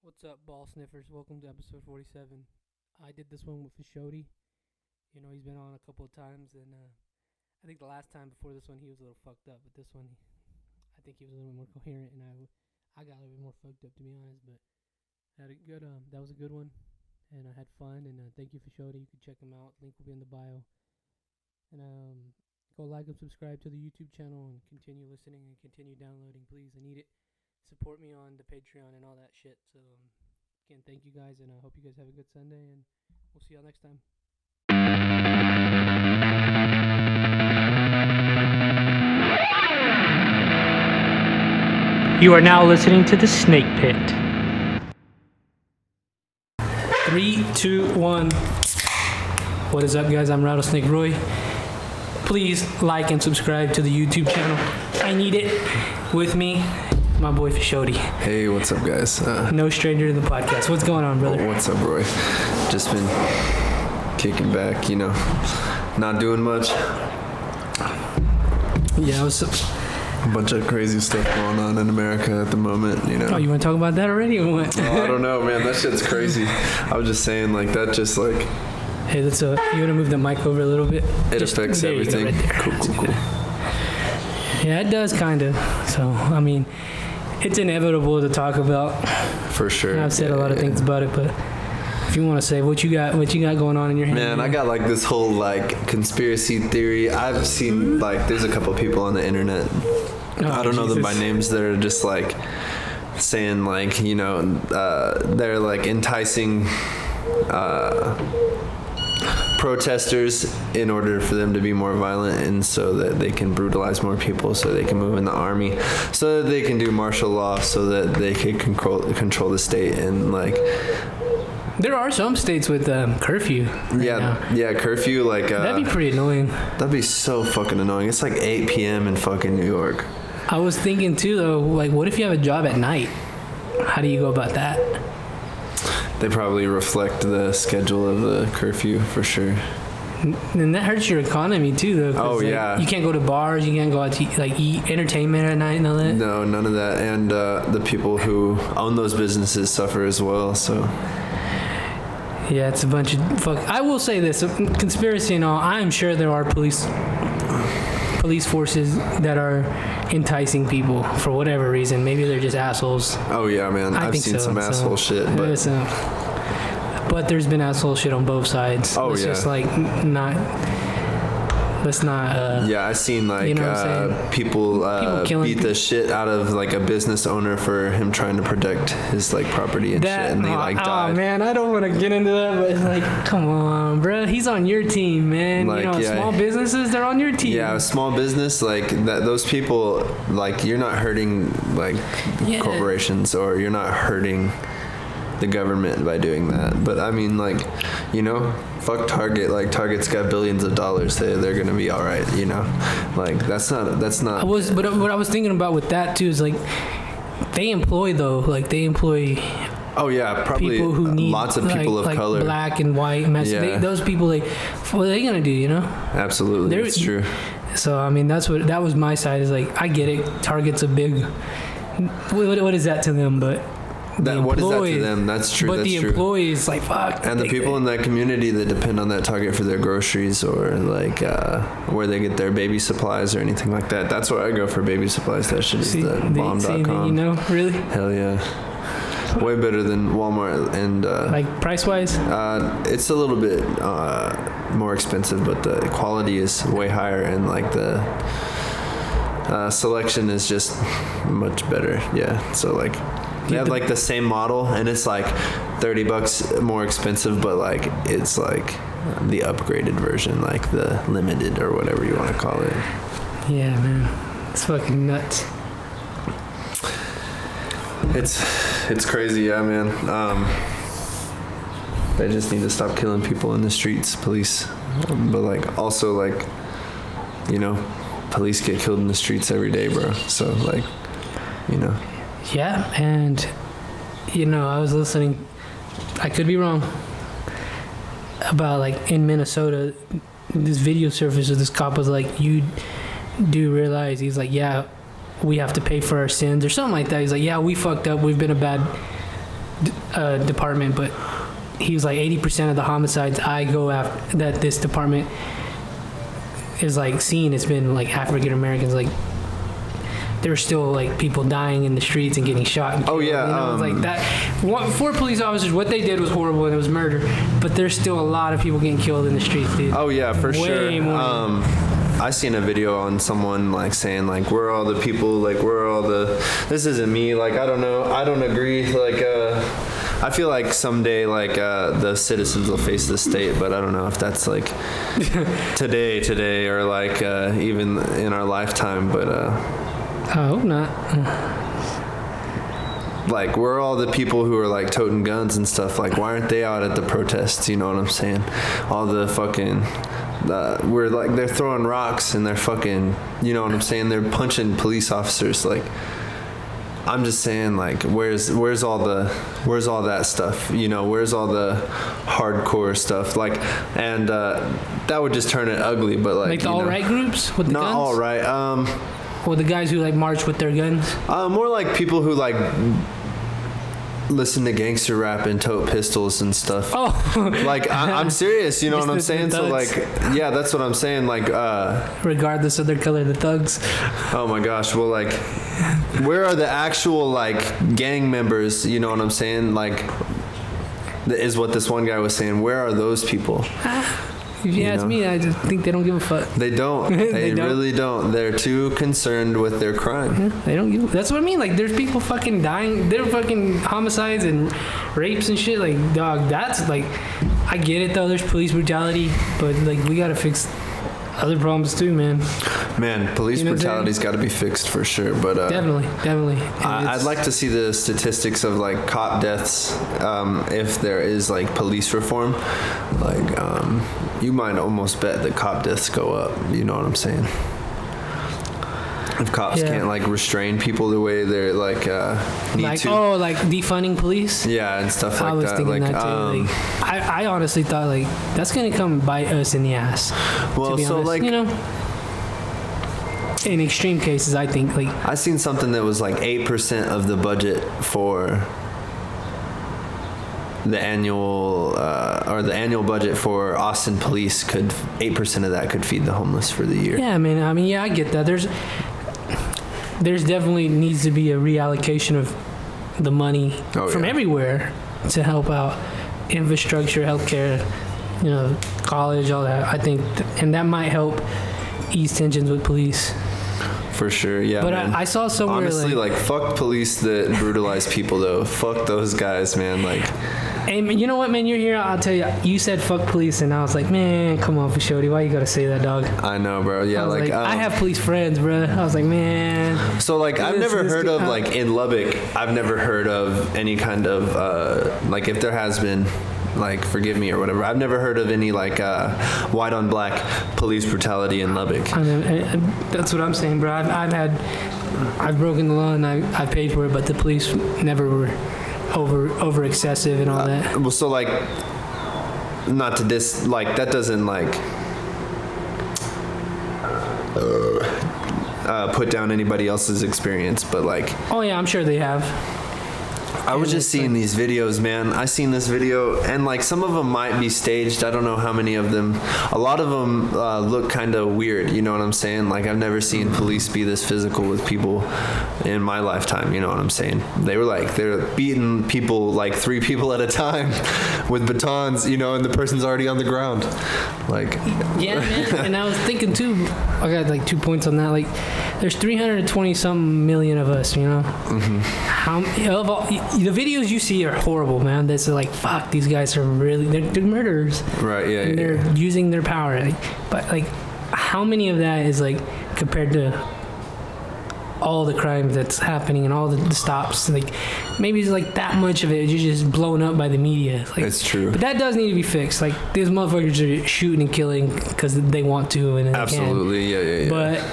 What's up, ball sniffers? Welcome to episode 47. I did this one with Fashodie. He's been on a couple of times, and I think the last time before this one he was a little fucked up, but this one I think he was a little more coherent, and I got a little bit more fucked up, to be honest. But I had a good that was a good one, and I had fun. And thank you, Fashodie. You can check him out. Link will be in the bio. And go like and subscribe to the YouTube channel, and continue listening and continue downloading, please. I need it. Support me on the Patreon and all that shit. So again, thank you guys, and I hope you guys have a good Sunday, and we'll see y'all next time. You are now listening to the Snake Pit. 3, 2, 1. What is up, guys? I'm Rattlesnake Roy. Please like and subscribe to the YouTube channel. I need it. With me, my boy Fashodie. Hey, what's up, guys? No stranger to the podcast. What's going on, brother? What's up, Roy? Just been kicking back, not doing much. Yeah, what's up? A bunch of crazy stuff going on in America at the moment, Oh, you want to talk about that already or what? I don't know, man. That shit's crazy. I was just saying, Hey, you want to move the mic over a little bit? It affects everything. Right there. Cool. Yeah, it does, kind of. So, I mean, it's inevitable to talk about. For sure. And I've said a lot of things about it, but if you want to say what you got going on in your head. Man, I got this whole conspiracy theory. I've seen there's a couple people on the internet. I don't know them by names. They're just saying they're enticing protesters in order for them to be more violent, and so that they can brutalize more people, so they can move in the army, so that they can do martial law, so that they can control the state. And there are some states with curfew yeah curfew. That'd be pretty annoying. That'd be so fucking annoying. It's 8 p.m. in fucking New York. I was thinking too, though, what if you have a job at night? How do you go about that? They probably reflect the schedule of the curfew for sure. And that hurts your economy too, though. Oh, yeah. You can't go to bars. You can't go out to eat entertainment at night and all that. No, none of that. And the people who own those businesses suffer as well. So. Yeah, it's a bunch of fuck. I will say this: conspiracy and all. I'm sure there are police forces that are enticing people for whatever reason. Maybe they're just assholes. Oh yeah, man. I've seen some asshole shit, but there's been asshole shit on both sides. Oh, Let's yeah. just not. Let's not. Yeah, I've seen people beat the shit out of a business owner for him trying to protect his property and shit, and they died. Oh man, I don't want to get into that, but come on, bro. He's on your team, man. Small businesses, they're on your team. Yeah, small business that. Those people, you're not hurting corporations, or you're not hurting the government by doing that. But I mean, fuck Target. Target's got billions of dollars. They're gonna be all right. That's not. But what I was thinking about with that too is they employ Oh yeah, probably people who need lots of people of color, black and white. Yeah. Those people, what are they gonna do? Absolutely, that's true. So I mean, that was my side. Is I get it. Target's a big. What is that to them? But. What is that to them? That's true. But the employees, fuck. And the people in that community that depend on that Target for their groceries, or where they get their baby supplies or anything like that. That's where I go for baby supplies. That shit is the bomb.com. Really? Hell yeah. Way better than Walmart and price wise. It's a little bit more expensive, but the quality is way higher, and the selection is just much better. Yeah. So they have the same model, and it's $30 more expensive, but it's the upgraded version, the limited or whatever you want to call it. Yeah, man, it's fucking nuts. It's crazy, yeah, man. They just need to stop killing people in the streets, police. But also police get killed in the streets every day, bro. So Yeah, and I was listening. I could be wrong about in Minnesota, this video surfaced of this cop was you do realize, he's yeah, we have to pay for our sins or something like that. He's yeah, we fucked up. We've been a bad department, but he was like 80% of the homicides I go after that this department is like seen, it's been like African Americans. Like there's still like people dying in the streets and getting shot and killed, like that. For police officers, what they did was horrible and it was murder, but there's still a lot of people getting killed in the streets, dude. Oh yeah, for Way sure. more. I seen a video on someone like saying like, where are all the people, like where are all the, this isn't me, like I don't know, I don't agree, like I feel like someday like the citizens will face the state, but I don't know if that's like today or like even in our lifetime, but I hope not. Like, where are all the people who are like toting guns and stuff? Like, why aren't they out at the protests? You know what I'm saying? All the fucking, we're like, they're throwing rocks and they're fucking, you know what I'm saying? They're punching police officers. Like, I'm just saying, like, where's all that stuff? You know, where's all the hardcore stuff? Like, and that would just turn it ugly. But like the alt-right groups with the not guns? all right. Or the guys who like march with their guns? More like people who like listen to gangster rap and tote pistols and stuff. Oh, like I'm serious. You know what I'm saying? So like, yeah, that's what I'm saying. Like, regardless of their color, the thugs. Oh my gosh. Well, like, where are the actual like gang members? You know what I'm saying? Like, is what this one guy was saying. Where are those people? If you ask me, I just think they don't give a fuck. They don't. They don't. Really don't. They're too concerned with their crime. Yeah, they don't give. That's what I mean. Like, there's people fucking dying. There are fucking homicides and rapes and shit. Like, dog, that's like, I get it though. There's police brutality, but like, we gotta fix other problems too, man. Man, police brutality's got to be fixed for sure. But definitely. I'd like to see the statistics of like cop deaths, if there is like police reform. Like, you might almost bet that cop deaths go up. You know what I'm saying? If cops can't like restrain people the way they're like need like, to. Oh, like defunding police. Yeah, and stuff like that. I was thinking like, that too. Like, I honestly thought like that's gonna come bite us in the ass. Well, to be so honest. like, you know, in extreme cases, I think like I seen something that was like 8% of the budget for the annual budget for Austin police 8% of that could feed the homeless for the year. Yeah, man. I mean, yeah, I get that. There's definitely needs to be a reallocation of the money from everywhere to help out infrastructure, healthcare, you know, college, all that. I think, and that might help ease tensions with police. For sure, yeah. But man. I saw somewhere honestly, like fuck police that brutalize people though. Fuck those guys, man. Like, hey, man, you know what, man? You're here. I'll tell you. You said fuck police, and I was like, man, come on, Fashodie. Why you gotta say that, dog? I know, bro. Yeah, like I have police friends, bro. I was like, man. So like, I've never heard of like in Lubbock. I've never heard of any kind of like if there has been. Like, forgive me or whatever. I've never heard of any like white on black police brutality in Lubbock. I mean, that's what I'm saying, bro. I've broken the law and I paid for it, but the police never were over excessive and all that. Well, so like, not to like that doesn't like put down anybody else's experience, but like. Oh yeah, I'm sure they have. I was just seeing these videos, man. I seen this video, and like some of them might be staged. I don't know how many of them. A lot of them look kind of weird. You know what I'm saying? Like I've never seen police be this physical with people in my lifetime. You know what I'm saying? They're beating people like 3 people at a time with batons. You know, and the person's already on the ground. Like. Yeah, man. And I was thinking too. I got like 2 points on that. Like, there's 320 something million of us. You know. Mm-hmm. The videos you see are horrible, man. That's like, fuck, these guys are really, they're murderers. Right, yeah, and they're using their power. But like, how many of that is like compared to all the crime that's happening and all the stops? Like, maybe it's like that much of it is just blown up by the media. Like, it's true. But that does need to be fixed. Like, these motherfuckers are shooting and killing because they want to and they absolutely, can. Yeah. But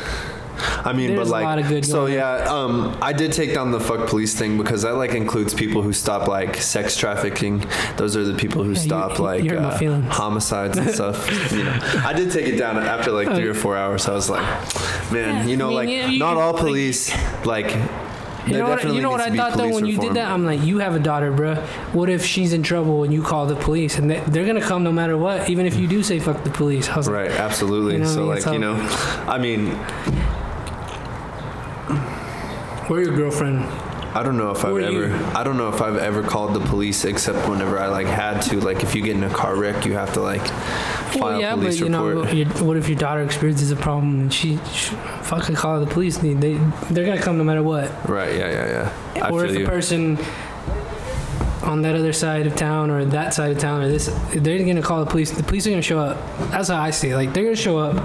I mean, there's but like, a lot of good so yeah, I did take down the fuck police thing because that like includes people who stop like sex trafficking. Those are the people who stop homicides and stuff. You know, I did take it down after like 3 or 4 hours. I was like, man, not all police like You know what I thought though when you did that? I'm like, you have a daughter, bro. What if she's in trouble and you call the police and they're gonna come no matter what, even if you do say fuck the police? I was right, absolutely. You know so like, I mean, where your girlfriend? I don't know if I've ever called the police except whenever I like had to. Like if you get in a car wreck, you have to like file a police report. What if your daughter experiences a problem and she fucking call the police? They're gonna come no matter what. Right. Yeah. Or if a person on that other side of town or that side of town or this, they're gonna call the police. The police are gonna show up. That's how I see it. Like they're gonna show up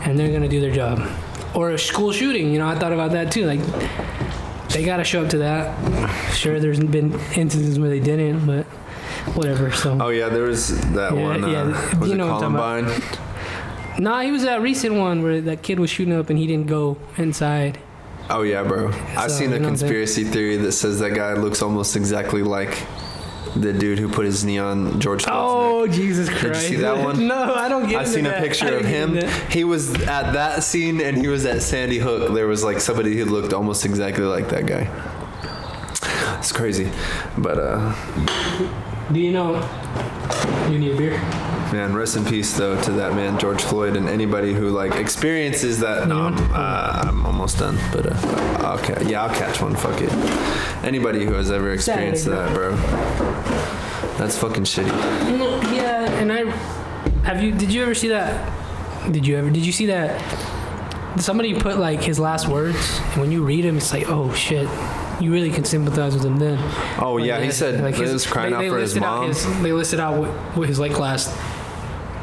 and they're gonna do their job. Or a school shooting. I thought about that too. Like. They gotta show up to that. Sure, there's been instances where they didn't, but whatever. So. Oh yeah, there was that one. Was it Columbine? Nah, he was that recent one where that kid was shooting up and he didn't go inside. Oh yeah, bro. I've seen a conspiracy theory that says that guy looks almost exactly like the dude who put his knee on George Floyd's neck. Jesus Christ. Did you see that one? No, I don't get it. I've seen a picture of him. He was at that scene and he was at Sandy Hook. There was like somebody who looked almost exactly like that guy. It's crazy. But do you know you need a beer? Man, rest in peace though to that man George Floyd and anybody who like experiences that. No, I'm almost done, but I'll catch one. Fuck it. Anybody who has ever experienced that, bro, that's fucking shitty. Yeah, and did you ever see that? Did you see that? Somebody put like his last words, and when you read them, it's like, oh shit. You really can sympathize with him then. Oh yeah, he said like he was crying out for his mom. They listed out what his like last,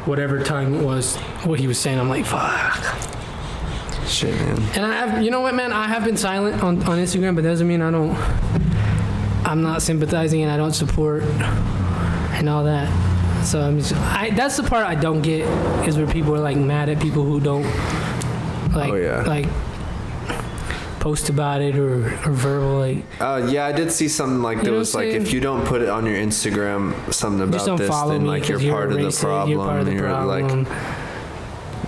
whatever time it was, what he was saying. I'm like, fuck. Shit, man. And you know what, man? I have been silent on Instagram, but that doesn't mean I'm not sympathizing and I don't support and all that. So that's the part I don't get is where people are like mad at people who don't like post about it or verbal like. Yeah, I did see something like there was like if you don't put it on your Instagram something about this, then like you're part of the problem. You're part of the problem. Like,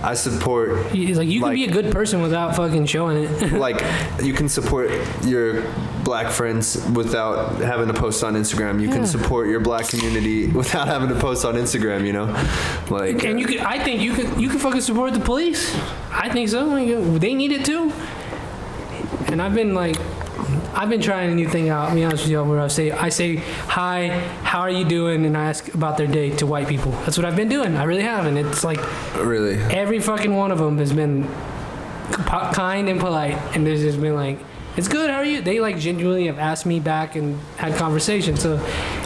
I support. Like you can be a good person without fucking showing it. Like you can support your black friends without having to post on Instagram. You can support your black community without having to post on Instagram. Like. And I think you can fucking support the police. I think so. Like, they need it too. And I've been trying a new thing out, to be honest with you, where I say, hi, how are you doing? And I ask about their day to white people. That's what I've been doing. I really have. And it's like, really, every fucking one of them has been kind and polite. And there's just been like, it's good, how are you? They like genuinely have asked me back and had conversations. So,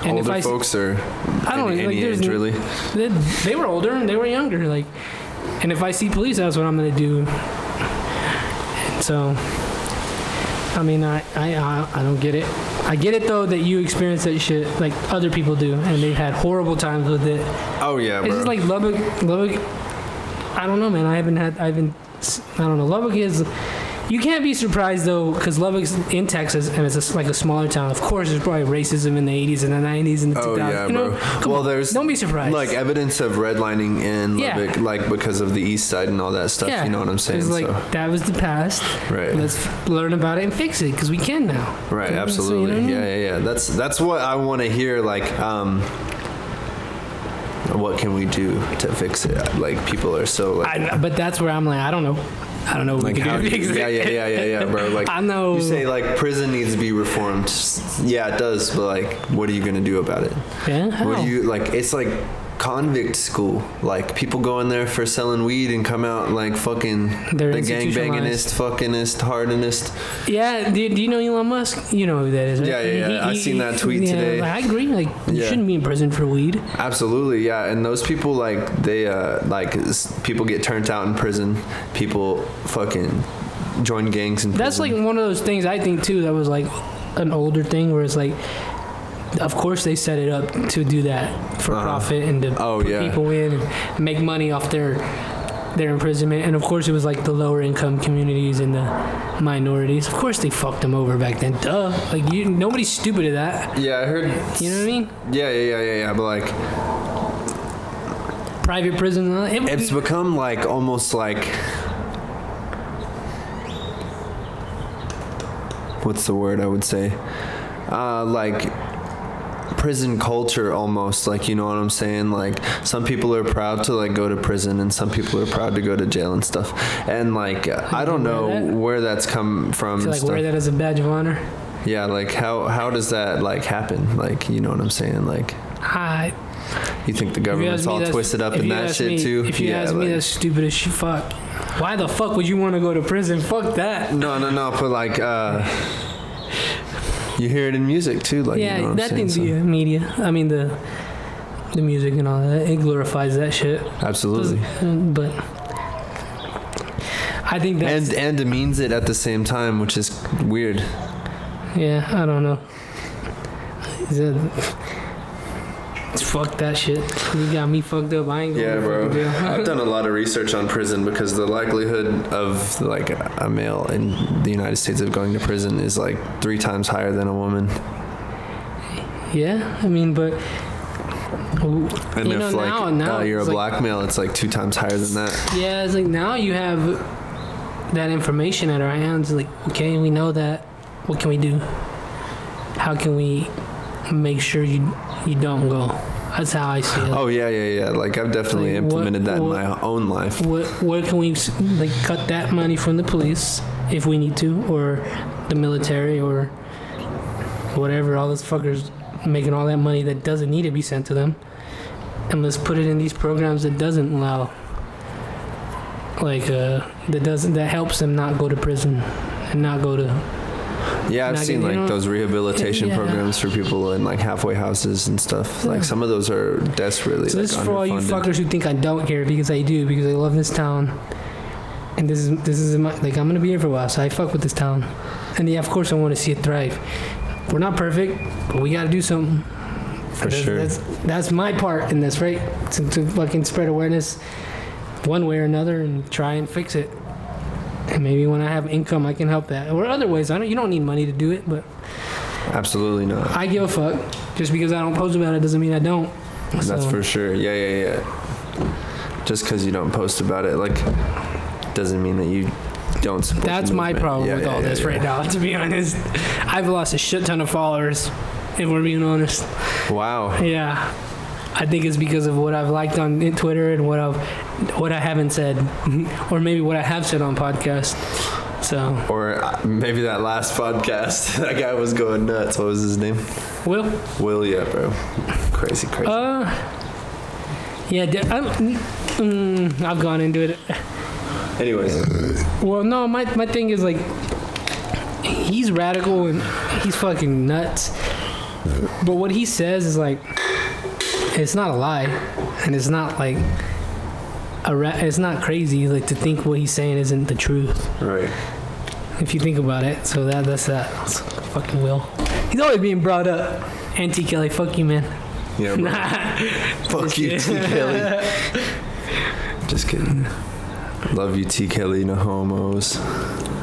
and older if folks are I don't know, like age, really? They were older and they were younger. Like, and if I see police, that's what I'm going to do. And so... I mean, I don't get it. I get it though that you experience that shit like other people do, and they've had horrible times with it. Oh yeah, bro. It's just like Lubbock. I don't know, man. I don't know. Lubbock is. You can't be surprised though, because Lubbock's in Texas and it's like a smaller town. Of course, there's probably racism in the 80s and the 90s and the 2000s. Oh yeah, bro. There's don't be surprised. Like evidence of redlining in Lubbock, like because of the east side and all that stuff. Yeah. You know what I'm saying? It's like that was the past. Right. Let's learn about it and fix it because we can now. Right. Absolutely. So, Yeah. That's what I want to hear. Like, what can we do to fix it? Like people are so like. But that's where I'm like, I don't know. What like we can do. Yeah, bro. Like I know. You say like prison needs to be reformed. Yeah, it does. But like, what are you gonna do about it? Yeah. How? What do you like? It's like convict school. Like people go in there for selling weed and come out like fucking they're the gangbangingest, fuckingest, hardinest. Yeah. Do you know Elon Musk? You know who that is, right? Yeah. I seen that tweet today. I agree. Like you shouldn't be in prison for weed. Absolutely, yeah. And those people like they people get turned out in prison. People fucking join gangs in prison. That's like one of those things I think too. That was like an older thing where it's like. Of course, they set it up to do that for profit and to put people in and make money off their imprisonment. And of course, it was like the lower income communities and the minorities. Of course, they fucked them over back then. Duh. Like nobody's stupid at that. Yeah, I heard. You know what I mean? Yeah. But like private prison. It's become like almost like. what's the word I would say? Like prison culture almost, like, you know what I'm saying? Like some people are proud to like go to prison and some people are proud to go to jail and stuff. And like I don't know where that's come from. To like wear that as a badge of honor. Yeah, like how does that like happen? Like, you know what I'm saying? Like you think the government's all twisted up in that shit too? If you ask me, that's stupid as shit. Fuck. Why the fuck would you want to go to prison? Fuck that. No, but like you hear it in music too, like, yeah, you know what that I'm saying? thing's the media. I mean the music and all that. It glorifies that shit. Absolutely. But I think that's and demeans it at the same time, which is weird. Yeah, I don't know. Fuck that shit. You got me fucked up. I ain't going to bro. jail. I've done a lot of research on prison because the likelihood of like a male in the United States of going to prison is like 3 times higher than a woman. Yeah, I mean, but and you if know, now you're a like, black male, it's like 2 times higher than that. Yeah, it's like now you have that information at our hands. Like, okay, we know that. What can we do? How can we make sure you don't go? That's how I see it. Oh yeah. Like I've definitely implemented that in my own life. Where can we like cut that money from the police if we need to, or the military, or whatever? All those fuckers making all that money that doesn't need to be sent to them, and let's put it in these programs that doesn't allow, like that helps them not go to prison and not go to. Yeah, I've seen like those rehabilitation programs for people in like halfway houses and stuff. Like some of those are desperately. So this is for all you fuckers who think I don't care, because I do, because I love this town, and this is my, like, I'm gonna be here for a while, so I fuck with this town, and yeah, of course I want to see it thrive. We're not perfect, but we got to do something. For sure. That's my part in this, right? To fucking spread awareness one way or another and try and fix it. And maybe when I have income, I can help that. Or other ways. You don't need money to do it, but absolutely not. I give a fuck. Just because I don't post about it doesn't mean I don't. That's for sure. Yeah. Just because you don't post about it, like, doesn't mean that you don't support. That's my problem with all this right now. To be honest, I've lost a shit ton of followers, if we're being honest. Wow. Yeah. I think it's because of what I've liked on Twitter and what I haven't said, or maybe what I have said on podcasts. So. Or maybe that last podcast, that guy was going nuts. What was his name? Will, yeah, bro. Crazy. Yeah, I've gone into it. Anyways. Well, no, my thing is like, he's radical and he's fucking nuts. But what he says is like, it's not a lie, and it's not like it's not crazy, like, to think what he's saying isn't the truth. Right. If you think about it. So that's that. That's fucking Will. He's always being brought up. And T. Kelly, fuck you, man. Yeah, bro. Fuck you, T. Kelly. Just kidding. Love you, T. Kelly, no homos.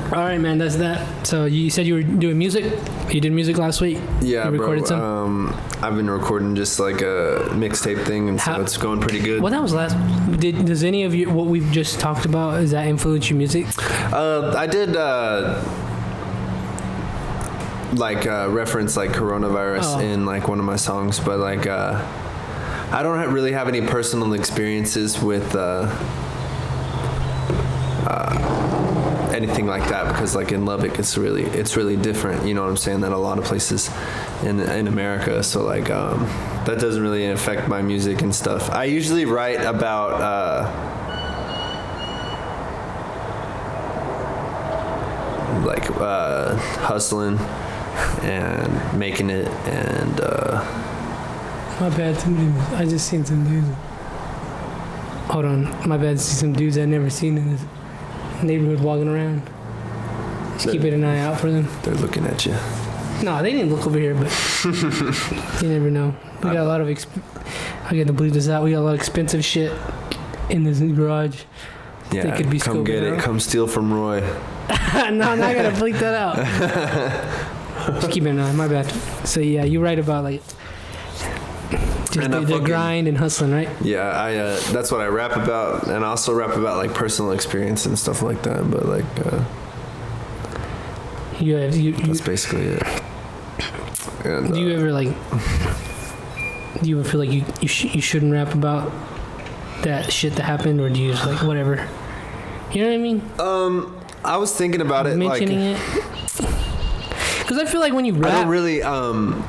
All right, man, that's that. So you said you were doing music? You did music last week? Yeah, you recorded bro. some? I've been recording just like a mixtape thing, and so it's going pretty good. Well, that was last. Does any of you, what we've just talked about, does that influence your music? I did reference like coronavirus in like one of my songs, but like I don't really have any personal experiences with anything like that, because like in Lubbock it's really different, you know what I'm saying, than a lot of places in America. So like that doesn't really affect my music and stuff. I usually write about hustling and making it, and my bad, I just seen some dudes. Hold on, my bad, see some dudes I've never seen in this neighborhood walking around. Just keeping an eye out for them. They're looking at you. No, they didn't look over here, but you never know. We got a lot of I got to bleep this out. We got a lot of expensive shit in this garage. Yeah, they could be come get it. Come steal from Roy. No, I'm not gonna bleep that out. Just keep it in eye. My bad. So yeah, you write about like just the grind and hustling, right? Yeah, I that's what I rap about, and I also rap about like personal experience and stuff like that. But like, That's basically it. And, do you ever feel like you shouldn't rap about that shit that happened, or do you just like whatever? You know what I mean? I was thinking about it, mentioning it. Because I feel like when you rap, I don't really.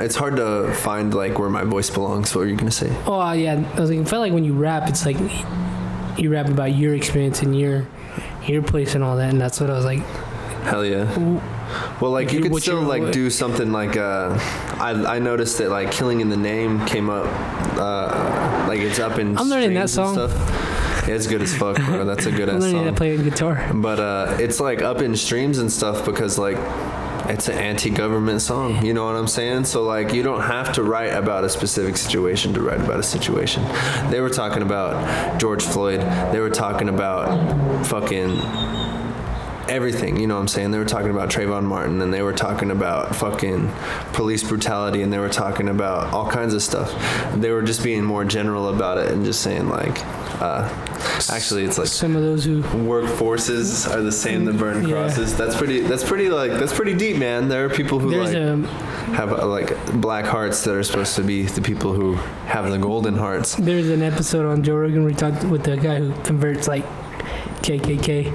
It's hard to find like where my voice belongs. What are you gonna say? Oh yeah, I felt like when you rap, it's like you rap about your experience and your place and all that, and that's what I was like. Hell yeah. Well, like you could still like do something like I noticed that like "Killing in the Name" came up, like it's up in. I'm learning that song. Stuff. Yeah, it's good as fuck, bro. That's a good ass song. I'm learning to play guitar. But it's like up in streams and stuff because like. It's an anti-government song, you know what I'm saying? So like you don't have to write about a specific situation to write about a situation. They were talking about George Floyd. They were talking about fucking everything, you know what I'm saying? They were talking about Trayvon Martin, and they were talking about fucking police brutality, and they were talking about all kinds of stuff. They were just being more general about it and just saying like actually it's like some of those who work forces are the same that burn crosses. That's pretty deep, man. There are people who have like black hearts that are supposed to be the people who have the golden hearts. There's an episode on Joe Rogan where we talked with the guy who converts like KKK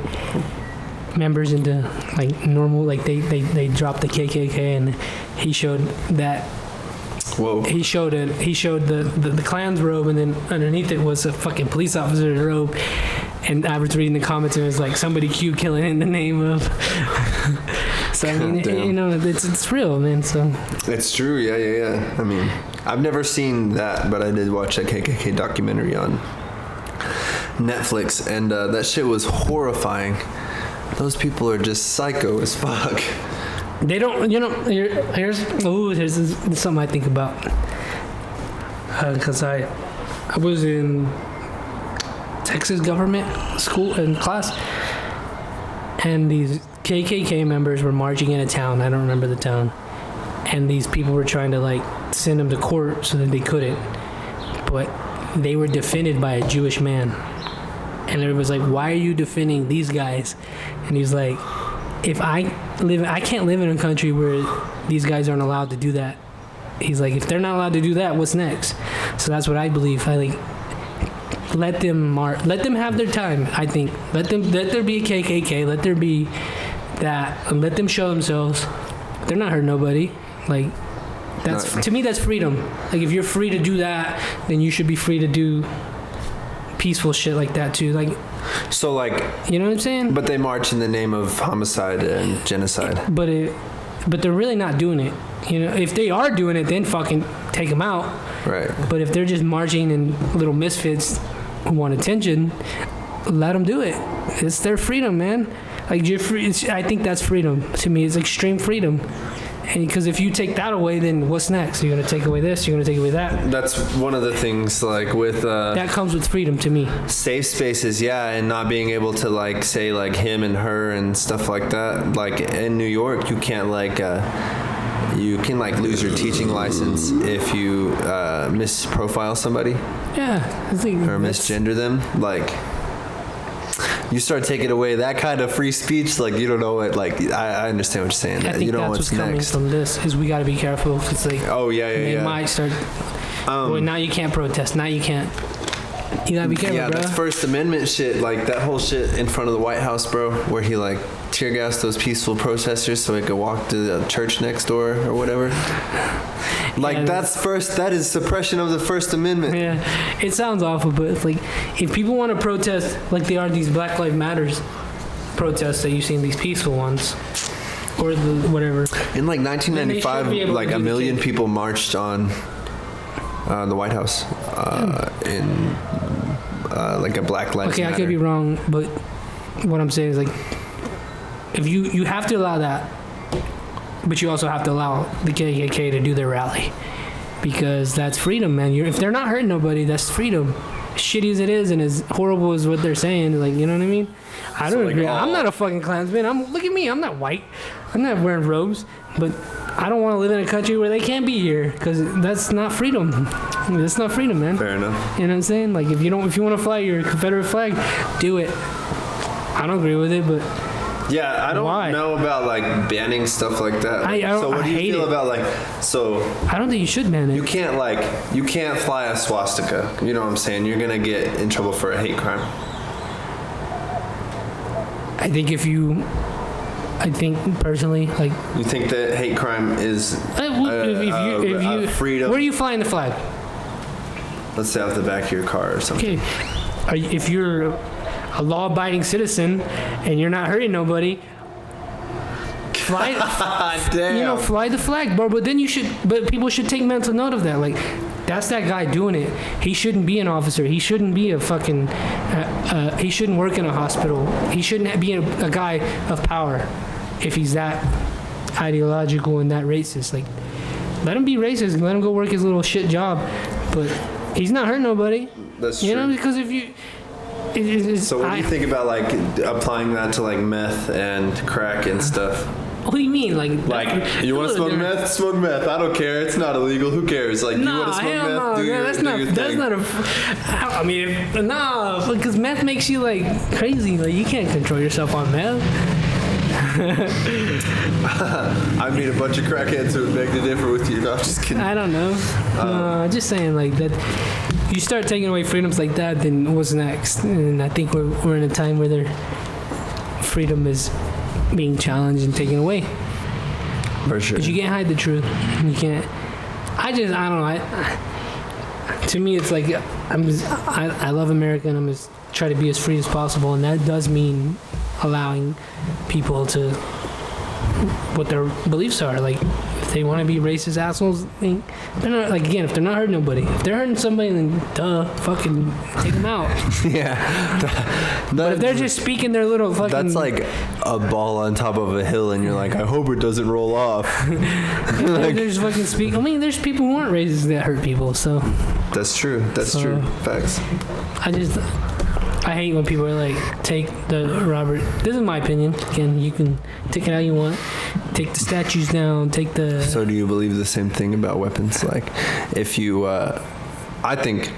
members into like normal, like they drop the KKK, and he showed that. Whoa. He showed the Klan's robe, and then underneath it was a fucking police officer's robe. And I was reading the comments, and it was like somebody cute killing in the name of. So I mean, you know, it's real, man. So it's true, yeah. I mean, I've never seen that, but I did watch a KKK documentary on Netflix, and that shit was horrifying. Those people are just psycho as fuck. They don't, you know, here's something I think about. Because I was in Texas government school in class, and these KKK members were marching in a town. I don't remember the town. And these people were trying to like send them to court so that they couldn't. But they were defended by a Jewish man. And everybody was like, why are you defending these guys? And he's like, I can't live in a country where these guys aren't allowed to do that. He's like, if they're not allowed to do that, what's next? So that's what I believe. I like, let them have their time. I think let there be a KKK. Let there be that, and let them show themselves. They're not hurting nobody. Like, to me, that's freedom. Like, if you're free to do that, then you should be free to do peaceful shit like that too. Like, so like, you know what I'm saying? But they march in the name of homicide and genocide. But they're really not doing it. You know, if they are doing it, then fucking take them out. Right. But if they're just marching in little misfits who want attention, let them do it. It's their freedom, man. Like, you're free. I think that's freedom. To me, it's extreme freedom. And because if you take that away, then what's next? You're going to take away this, you're going to take away that. That's one of the things, like, with... that comes with freedom to me. Safe spaces, yeah, and not being able to, like, say, like, him and her and stuff like that. Like, in New York, you can't, like... you can, like, lose your teaching license if you misprofile somebody. Yeah. Or misgender them. Like... You start taking away that kind of free speech, like, you don't know what, like, I understand what you're saying. I think you don't that's know what's coming next. From this is we got to be careful. It's like, oh yeah, they might start. Well, now you can't protest. Now you can't. You gotta be careful, yeah, bro. that's First Amendment shit. Like that whole shit in front of the White House, bro, where he like tear gassed those peaceful protesters so he could walk to the church next door or whatever. Like yeah, that is suppression of the First Amendment. Yeah, it sounds awful, but it's like if people want to protest like they are these Black Lives Matters protests that you've seen, these peaceful ones, or the whatever. In like 1995, like a million people marched on the White House in like a Black Lives Matter. I could be wrong, but what I'm saying is like if you have to allow that, but you also have to allow the KKK to do their rally, because that's freedom, man. If they're not hurting nobody, that's freedom. As shitty as it is and as horrible as what they're saying, like, you know what I mean? I don't agree. I'm not a fucking Klansman. Look at me. I'm not white. I'm not wearing robes, but I don't want to live in a country where they can't be here, because that's not freedom. That's not freedom, man. Fair enough. You know what I'm saying? Like, if you want to fly your Confederate flag, do it. I don't agree with it, but Yeah, I don't Why? know about like banning stuff like that. So what do you feel about like? So I don't think you should ban it. you can't fly a swastika. You know what I'm saying? You're gonna get in trouble for a hate crime. I think personally, like. You think that hate crime is if you freedom? Where are you flying the flag? Let's say off the back of your car or something. Okay, if you're a law-abiding citizen and you're not hurting nobody, fly. Damn. Fly the flag, bro. But people should take mental note of that. Like, that's that guy doing it. He shouldn't be an officer. He shouldn't be a fucking. He shouldn't work in a hospital. He shouldn't be a guy of power if he's that ideological and that racist. Like, let him be racist. Let him go work his little shit job. But he's not hurting nobody. That's true. You know, because if you. So what do you think about like applying that to like meth and crack and stuff? What do you mean? Like you want to smoke meth? Smoke meth. I don't care. It's not illegal. Who cares? Like, you want to smoke meth? No, that's not a. I mean, because meth makes you like crazy. Like, you can't control yourself on meth. I meet a bunch of crackheads who would beg to differ with you. No, I'm just kidding. I don't know. No, just saying like that. You start taking away freedoms like that, then what's next? And I think we're in a time where their freedom is being challenged and taken away. For sure. Because you can't hide the truth. You can't. I don't know. To me, it's like I love America, and I'm just try to be as free as possible, and that does mean allowing people to what their beliefs are. Like, if they want to be racist assholes, they're not, like, again, if they're not hurting nobody. If they're hurting somebody, then fucking take them out. Yeah. But if they're just speaking their little fucking... That's like a ball on top of a hill, and you're like, I hope it doesn't roll off. They're just fucking speaking. I mean, there's people who aren't racist that hurt people, so... That's true. That's true. Facts. I hate when people are like, take the Robert... This is my opinion. Again, you can take it how you want. Take the statues down, take the... So do you believe the same thing about weapons? Like, if you... I think,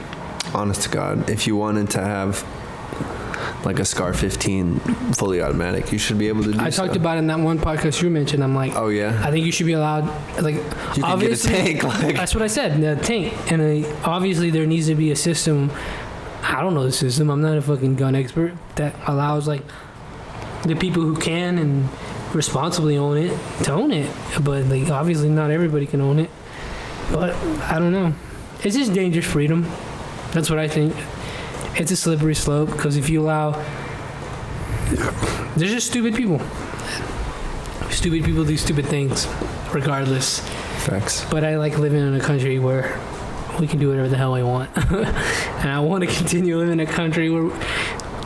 honest to God, if you wanted to have like a Scar 15 fully automatic, you should be able to do so. I talked about it in that one podcast you mentioned. I'm like... Oh, yeah? I think you should be allowed... Like, you can get a tank. Like, that's what I said, the tank. And obviously there needs to be a system... I don't know the system. I'm not a fucking gun expert. That allows like the people who can and responsibly own it to own it. But like obviously not everybody can own it. But I don't know. It's just dangerous freedom. That's what I think. It's a slippery slope because if you allow, there's just stupid people. Stupid people do stupid things, regardless. Facts. But I like living in a country where we can do whatever the hell we want. And I want to continue living in a country where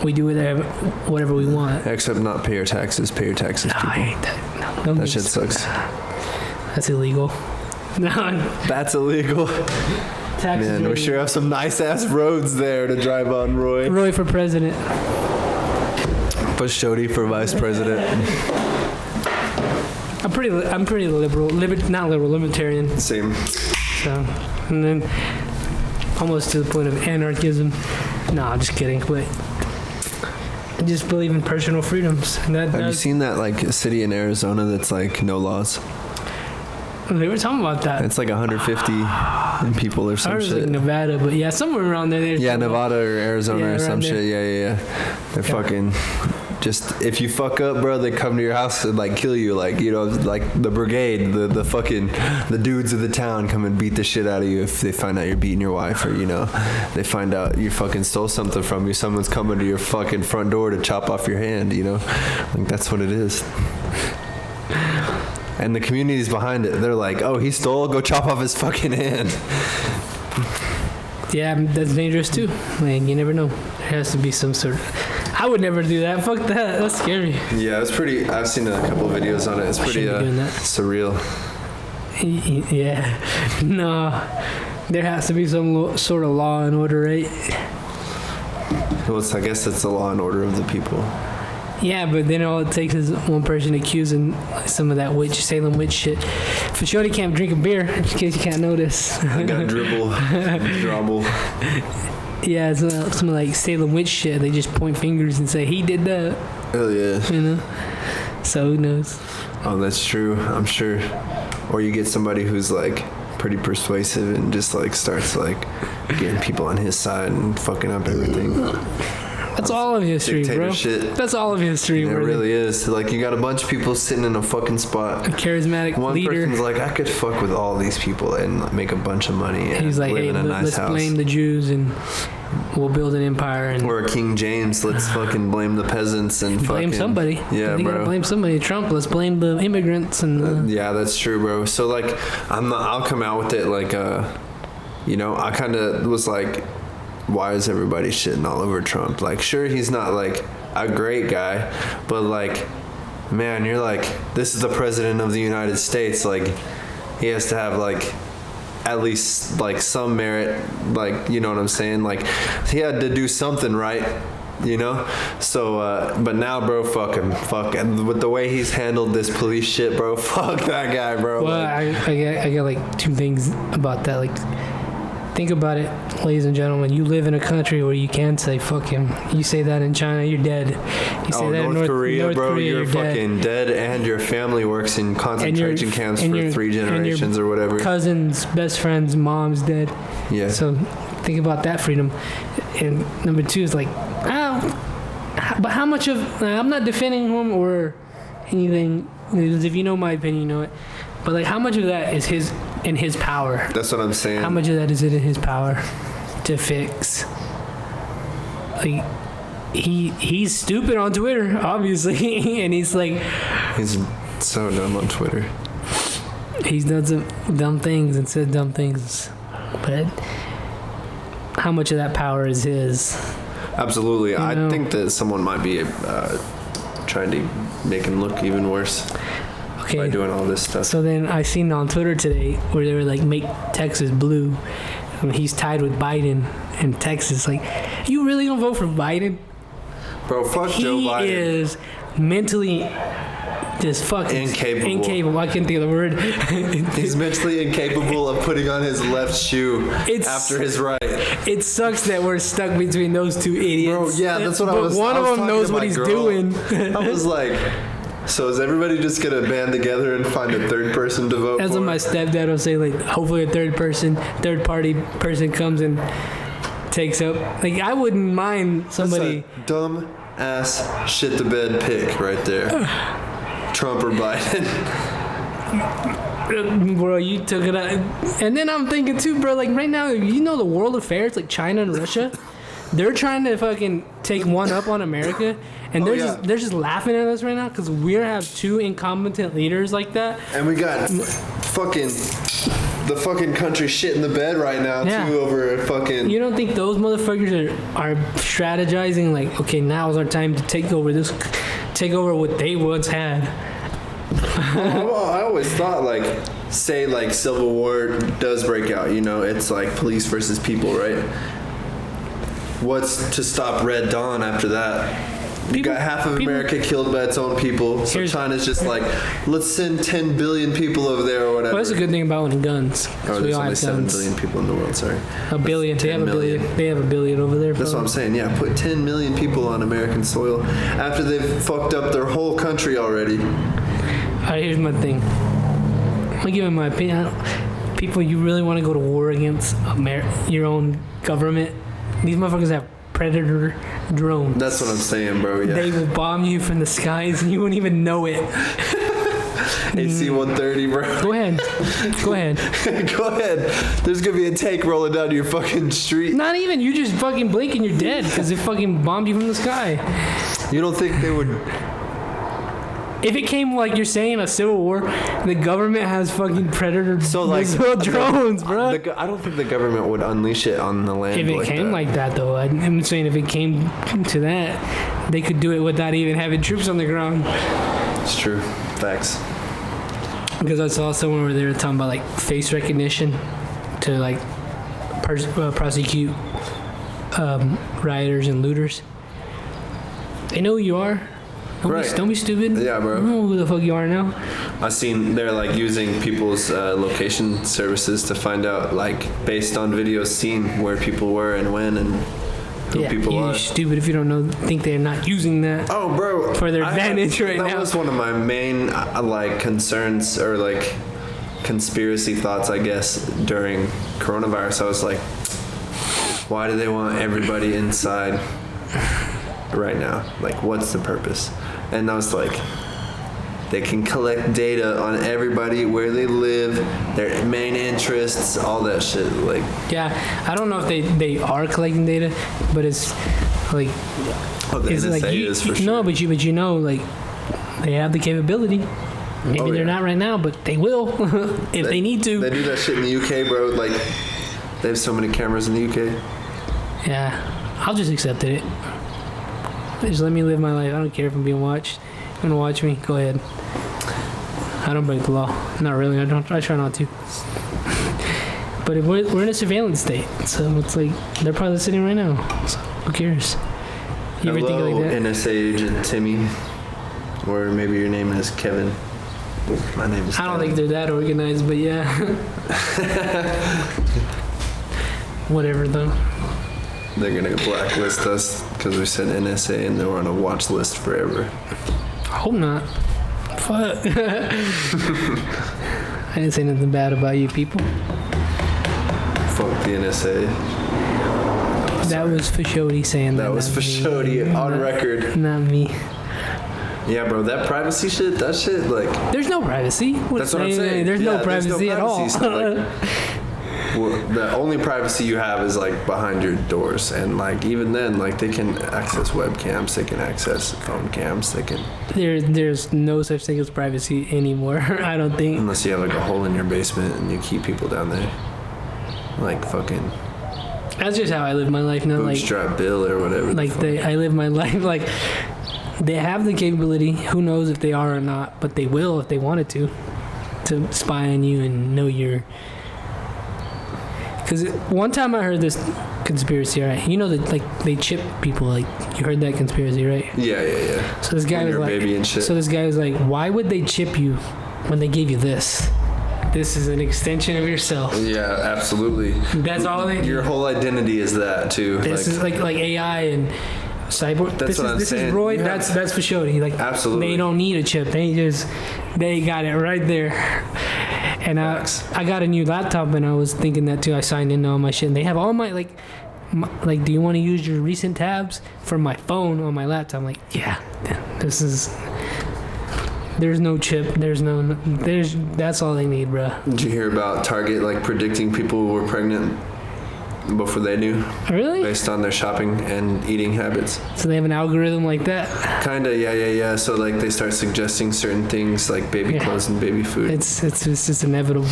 we do whatever we want. Except not pay your taxes. Pay your taxes, people. I hate that. No, that shit sucks. That's illegal. No. That's illegal. Taxes. Man, we sure have some nice-ass roads there to drive on, Roy. Roy for president. Fashodie for vice president. I'm pretty liberal. Libertarian. Same. So, and then almost to the point of anarchism. No, I'm just kidding. But I just believe in personal freedoms. And have you seen that like city in Arizona that's like no laws? They were talking about that. It's like 150 people or some shit. Like Nevada, but yeah, somewhere around there. Yeah, Nevada or Arizona or some shit. Yeah. They're fucking... Just, if you fuck up, bro, they come to your house and, like, kill you. Like, you know, like the brigade, the fucking, the dudes of the town come and beat the shit out of you if they find out you're beating your wife or, you know, they find out you fucking stole something from you. Someone's coming to your fucking front door to chop off your hand, you know? Like, that's what it is. And the community's behind it. They're like, oh, he stole? Go chop off his fucking hand. Yeah, that's dangerous, too. Like, you never know. There has to be some sort of... I would never do that. Fuck that. That's scary. Yeah, it's pretty... I've seen a couple of videos on it. It's pretty surreal. Yeah. No. There has to be some sort of law and order, right? Well, I guess it's the law and order of the people. Yeah, but then all it takes is one person accusing some of that Salem witch shit. Fashodie can't drink a beer, in case you can't notice. I got dribble. Yeah, it's some like Salem witch shit. They just point fingers and say, he did that. Hell yeah. You know? So who knows? Oh, that's true. I'm sure. Or you get somebody who's like pretty persuasive and just like starts like getting people on his side and fucking up everything. That's all of history, bro. Shit. That's all of history, It really is. Like, you got a bunch of people sitting in a fucking spot. A charismatic One leader. person's like, I could fuck with all these people and make a bunch of money and he's like, live hey, in a nice let's house. blame the Jews and we'll build an empire. And or King James, let's fucking blame the peasants and blame somebody. Yeah, they bro. gotta blame somebody. Trump, let's blame the immigrants and. Yeah, that's true, bro. So like, I'll come out with it like, you know, I kind of was like, why is everybody shitting all over Trump? Like, sure, he's not like a great guy, but like, man, you're like, this is the president of the United States. Like, he has to have like at least like some merit. Like, you know what I'm saying? Like, he had to do something right. You know, so but now, bro, fuck him, with the way he's handled this police shit, bro. Fuck that guy, bro. Well, like, I got like two things about that. Like, think about it, ladies and gentlemen. You live in a country where you can say fuck him. You say that in China, you're dead. You say that in North Korea, bro, you're dead. fucking dead, and your family works in concentration camps for 3 generations or whatever. Cousin's best friend's mom's dead. Yeah. So think about that freedom. And number two is like, but how much of, I'm not defending him or anything, because if you know my opinion, you know it. But like, how much of that is in his power? That's what I'm saying. How much of that is it in his power to fix? Like, he's stupid on Twitter, obviously, and he's like, he's so dumb on Twitter. He's done some dumb things and said dumb things, but how much of that power is his? Absolutely. I think that someone might be trying to make him look even worse by doing all this stuff. So then I seen on Twitter today where they were like, make Texas blue. And he's tied with Biden in Texas. Like, you really don't vote for Biden? Bro, fuck Joe Biden. He is mentally just fucking incapable. I can't think of the word. He's mentally incapable of putting on his left shoe after his right. It sucks that we're stuck between those two idiots. Bro, yeah, that's what I was. One of them knows what he's doing. I was like, so is everybody just gonna band together and find a third person to vote That's for? what my stepdad will say. Like, hopefully a third party person comes and takes up. Like, I wouldn't mind somebody. That's a dumb ass shit to bed pick right there. Trump or Biden. Bro, you took it out. And then I'm thinking too, bro, like right now, you know the world affairs, like China and Russia, they're trying to fucking take one up on America, and they're just laughing at us right now because we have two incompetent leaders like that. And we got the fucking country shit in the bed right now too over fucking. You don't think those motherfuckers are strategizing like, okay, now is our time to take over what they once had? Well, I always thought like, say like Civil War does break out, you know, it's like police versus people, right? What's to stop Red Dawn after that? You got half of America killed by its own people, so China's just like, let's send 10 billion people over there or whatever. Well, that's a good thing about owning guns. Oh, there's only 7 billion people in the world, sorry. A billion. They have a billion. They have a billion over there. That's what I'm saying, yeah. Put 10 million people on American soil after they've fucked up their whole country already. Alright, here's my thing. I'm gonna give you my opinion. People, you really want to go to war against your own government? These motherfuckers have Predator drones. That's what I'm saying, bro, yeah. They will bomb you from the skies and you won't even know it. AC-130, bro. Go ahead. Go ahead. There's gonna be a tank rolling down your fucking street. Not even. You just fucking blink and you're dead because it fucking bombed you from the sky. You don't think they would... If it came, like you're saying, a civil war, the government has fucking Predator drones, bro. I don't think the government would unleash it on the land. If it came like that, though, I'm saying if it came to that, they could do it without even having troops on the ground. It's true. Facts. Because I saw somewhere where they were talking about like face recognition to like prosecute rioters and looters. They know who you are. Don't be stupid. Yeah, bro. I don't know who the fuck you are now. I seen they're like using people's location services to find out, like based on videos seen, where people were and when, and who people you're are. stupid if you don't know. Think they're not using that. Oh, bro, for their advantage right now. That was one of my main like concerns or like conspiracy thoughts, I guess, during coronavirus. I was like, why do they want everybody inside right now? Like, what's the purpose? And I was like, they can collect data on everybody, where they live, their main interests, all that shit. Like, yeah, I don't know if they are collecting data, but it's like, the it's NSA like is for sure. No, but you know, like, they have the capability. Maybe they're not right now, but they will if they need to. They do that shit in the UK, bro. Like, they have so many cameras in the UK. Yeah, I'll just accept it. Just let me live my life. I don't care if I'm being watched. If you want to watch me, go ahead. I don't break the law. Not really. I try not to. But if we're in a surveillance state, so it's like they're probably listening right now. So who cares? You ever think like that? NSA agent Timmy, or maybe your name is Kevin. My name is. I don't think they're that organized, but yeah. Whatever though. They're gonna blacklist us because we said NSA and they were on a watch list forever. I hope not. Fuck. I didn't say nothing bad about you people. Fuck the NSA. That was Fashodie saying that. That was Fashodie on record. Not me. Yeah, bro, that privacy shit, that shit, like... There's no privacy. That's what I'm saying. There's no privacy at all. Well, the only privacy you have is like behind your doors, and like even then, like they can access webcams, they can access phone cams, they can. There's no such thing as privacy anymore. I don't think. Unless you have like a hole in your basement and you keep people down there, like fucking. That's just how I live my life now. Bootstrap Bill or whatever. Like I live my life like they have the capability. Who knows if they are or not? But they will if they wanted to spy on you and know your. Because one time I heard this conspiracy, right? You know that like they chip people, like you heard that conspiracy, right? Yeah. So this guy was like, baby and shit. So this guy was like, why would they chip you when they gave you this? This is an extension of yourself. Yeah, absolutely. That's all they do. Your whole identity is that too. This is like AI and cyborg. That's what I'm saying. This is Roy. That's Fashodie. Like absolutely. They don't need a chip. They got it right there. And I got a new laptop, and I was thinking that too. I signed into all my shit, and they have all my like, do you want to use your recent tabs for my phone on my laptop? I'm like, yeah, there's no chip. That's all they need, bro. Did you hear about Target like predicting people who were pregnant before they knew? Really? Based on their shopping and eating habits. So they have an algorithm like that? Kinda, yeah. So like they start suggesting certain things like baby clothes and baby food. It's just inevitable.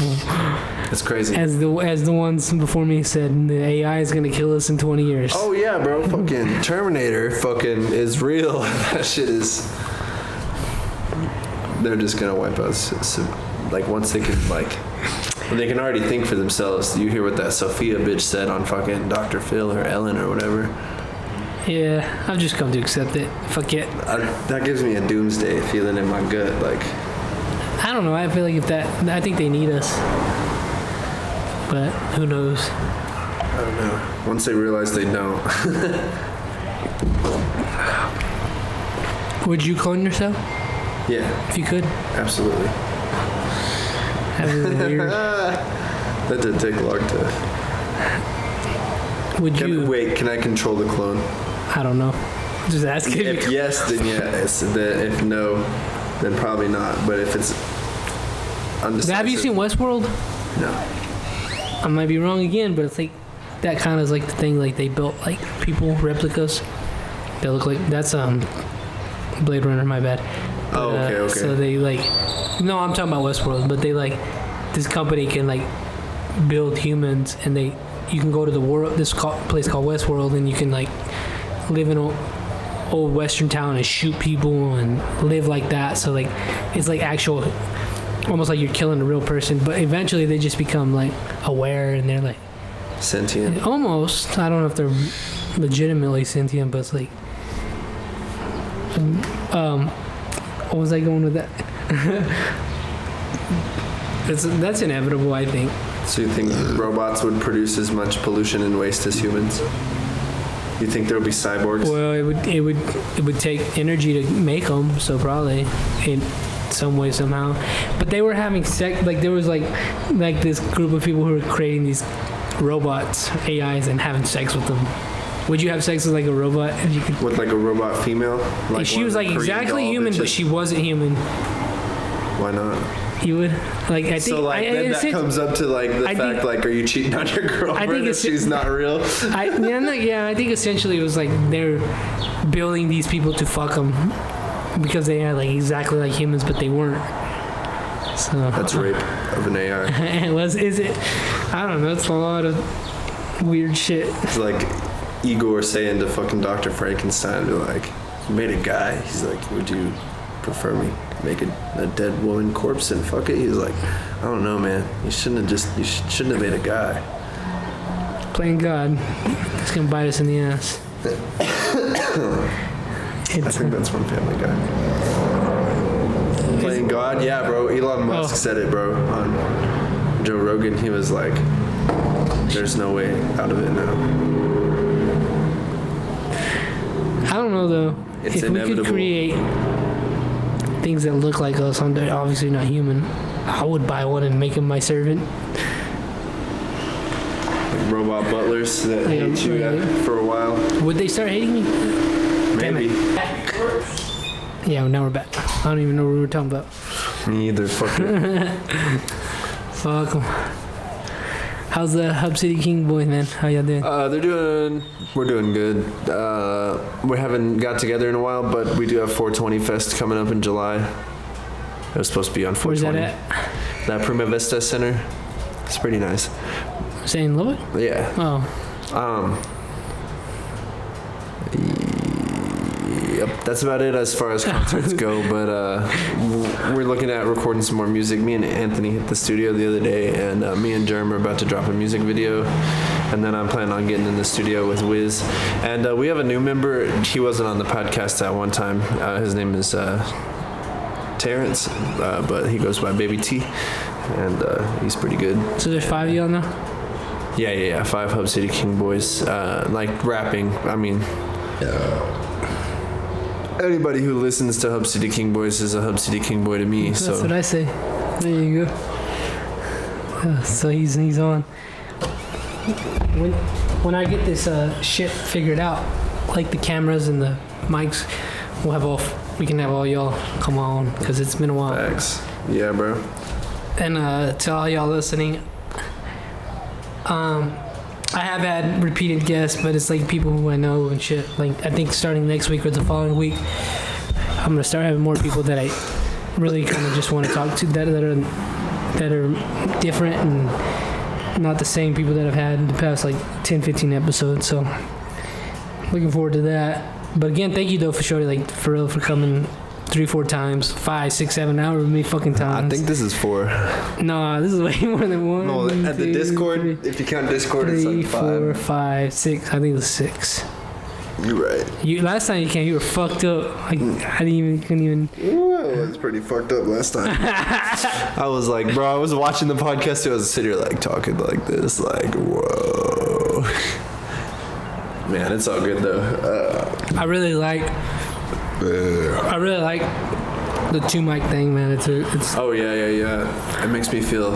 It's crazy. As the ones before me said, the AI is gonna kill us in 20 years. Oh yeah, bro. Fucking Terminator fucking is real. That shit is. They're just gonna wipe us. So, like once they can like. They can already think for themselves. You hear what that Sophia bitch said on fucking Dr. Phil or Ellen or whatever. Yeah, I've just come to accept it. Fuck it. That gives me a doomsday feeling in my gut. Like, I don't know. I feel like I think they need us. But who knows? I don't know. Once they realize they don't. Would you clone yourself? Yeah. If you could? Absolutely. That was weird. That did take long to. Can I control the clone? I don't know. Just ask it. If yes, then yes. If no, then probably not. But if it's undecisive. Have you seen Westworld? No. I might be wrong again, but it's like that kind of is like the thing. Like they built like people replicas. They look like that's Blade Runner. My bad. But, okay. So they like. No, I'm talking about Westworld, but they like this company can like build humans, and you can go to the world, this place called Westworld, and you can like live in an old western town and shoot people and live like that. So like it's like actual, almost like you're killing a real person, but eventually they just become like aware and they're like sentient. Almost. I don't know if they're legitimately sentient, but it's like what was I going with that? That's inevitable, I think. So you think robots would produce as much pollution and waste as humans? You think there'll be cyborgs? Well, it would take energy to make them, so probably in some way somehow. But they were having sex. Like there was like this group of people who were creating these robots, AIs, and having sex with them. Would you have sex with like a robot if you could? With like a robot female? Like she was like exactly human, but she wasn't human. Why not? You would like I think so like then that comes up to like the fact like are you cheating on your girlfriend if she's not real? I think essentially it was like they're building these people to fuck them because they are like exactly like humans but they weren't. So that's rape of an AI. Is it? I don't know. It's a lot of weird shit. It's like Igor saying to fucking Dr. Frankenstein, like, you made a guy. He's like, would you prefer me make a dead woman corpse and fuck it? He's like, I don't know, man. You shouldn't have made a guy. Playing God. It's gonna bite us in the ass. I think that's from Family Guy. Playing God? Yeah, bro. Elon Musk said it, bro. On Joe Rogan, he was like, there's no way out of it now. I don't know though. It's if inevitable. We could create things that look like us, they're obviously not human, I would buy one and make him my servant. Like robot butlers that hate you for a while. Would they start hating me? Maybe. Yeah, now we're back. I don't even know what we were talking about. Me either. Fuck it. Fuck 'em. How's the Hub City King boys, man? How y'all doing? We're doing good. We haven't got together in a while, but we do have 420 Fest coming up in July. It was supposed to be on 420. Where's that at? That Prima Vista Center. It's pretty nice. Saying Lubbock? Yeah. Oh. Yep, that's about it as far as concerts go, but we're looking at recording some more music. Me and Anthony hit the studio the other day, and me and Jerm are about to drop a music video, and then I'm planning on getting in the studio with Wiz. And we have a new member. He wasn't on the podcast at one time. His name is Terrence, but he goes by Baby T, and he's pretty good. So there's 5 of y'all now? Yeah. 5 Hub City King boys, like rapping. I mean... Anybody who listens to Hub City King Boys is a Hub City King boy to me. That's what I say. There you go. So he's on. When I get this shit figured out, like the cameras and the mics, we can have all y'all come on because it's been a while. Facts. Yeah, bro. And to all y'all listening, I have had repeated guests, but it's like people who I know and shit. Like I think starting next week or the following week, I'm gonna start having more people that I really kind of just want to talk to that are different and not the same people that I've had in the past like 10, 15 episodes. So looking forward to that. But again, thank you though Fashodie, like for real, for coming 3-4 times, 5, 6, 7 hours with me fucking times. I think this is 4. No, this is way more than 1. No, at the Discord, if you count Discord, it's like 5. 4, 5, 6. I think it was 6. You're right. Last time you came, you were fucked up. Like I couldn't even. Well, I was pretty fucked up last time. I was like, bro, I was watching the podcast too. I was sitting here like talking like this, like, whoa. Man, it's all good though. I really like the 2 mic thing, man. It's. Oh yeah. It makes me feel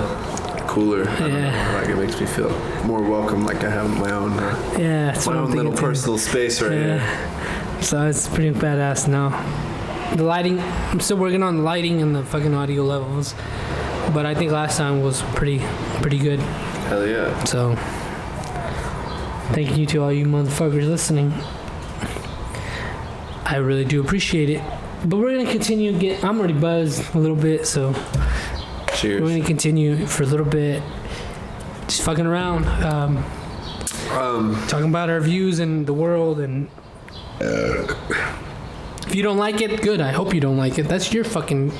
cooler. Yeah. Like it makes me feel more welcome. Like I have my own. It's my own little personal space right here. So it's pretty badass now. The lighting. I'm still working on the lighting and the fucking audio levels, but I think last time was pretty good. Hell yeah. So thank you to all you motherfuckers listening. I really do appreciate it. But we're going to continue I'm already buzzed a little bit, so cheers. We're going to continue for a little bit just fucking around. Talking about our views and the world, and if you don't like it, good. I hope you don't like it. That's your fucking...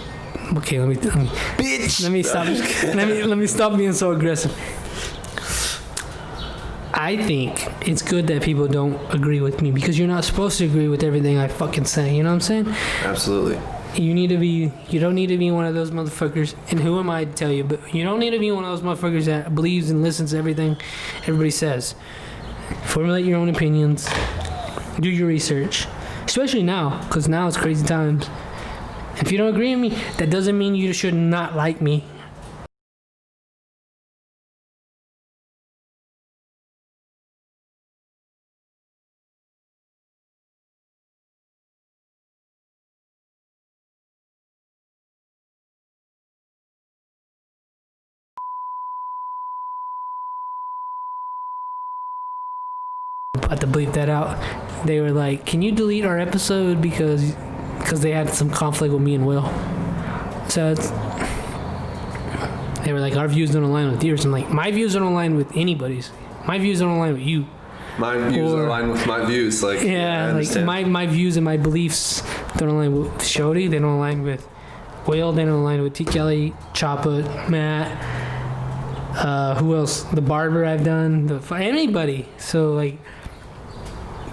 Okay, let me bitch. Let me stop. let me stop being so aggressive. I think it's good that people don't agree with me because you're not supposed to agree with everything I fucking say. You know what I'm saying? Absolutely. You don't need to be one of those motherfuckers. And who am I to tell you? But you don't need to be one of those motherfuckers that believes and listens to everything everybody says. Formulate your own opinions. Do your research, especially now, because now it's crazy times. If you don't agree with me, that doesn't mean you should not like me. I had to bleep that out. They were like, "Can you delete our episode because they had some conflict with me and Will?" So they were like, "Our views don't align with yours." I'm like, "My views don't align with anybody's. My views don't align with you. My views align with my views." Like, yeah, like my views and my beliefs don't align with Fashodie. They don't align with Will. They don't align with T. Kelly, Choppa, Matt. Who else? The barber I've done. Anybody. So like,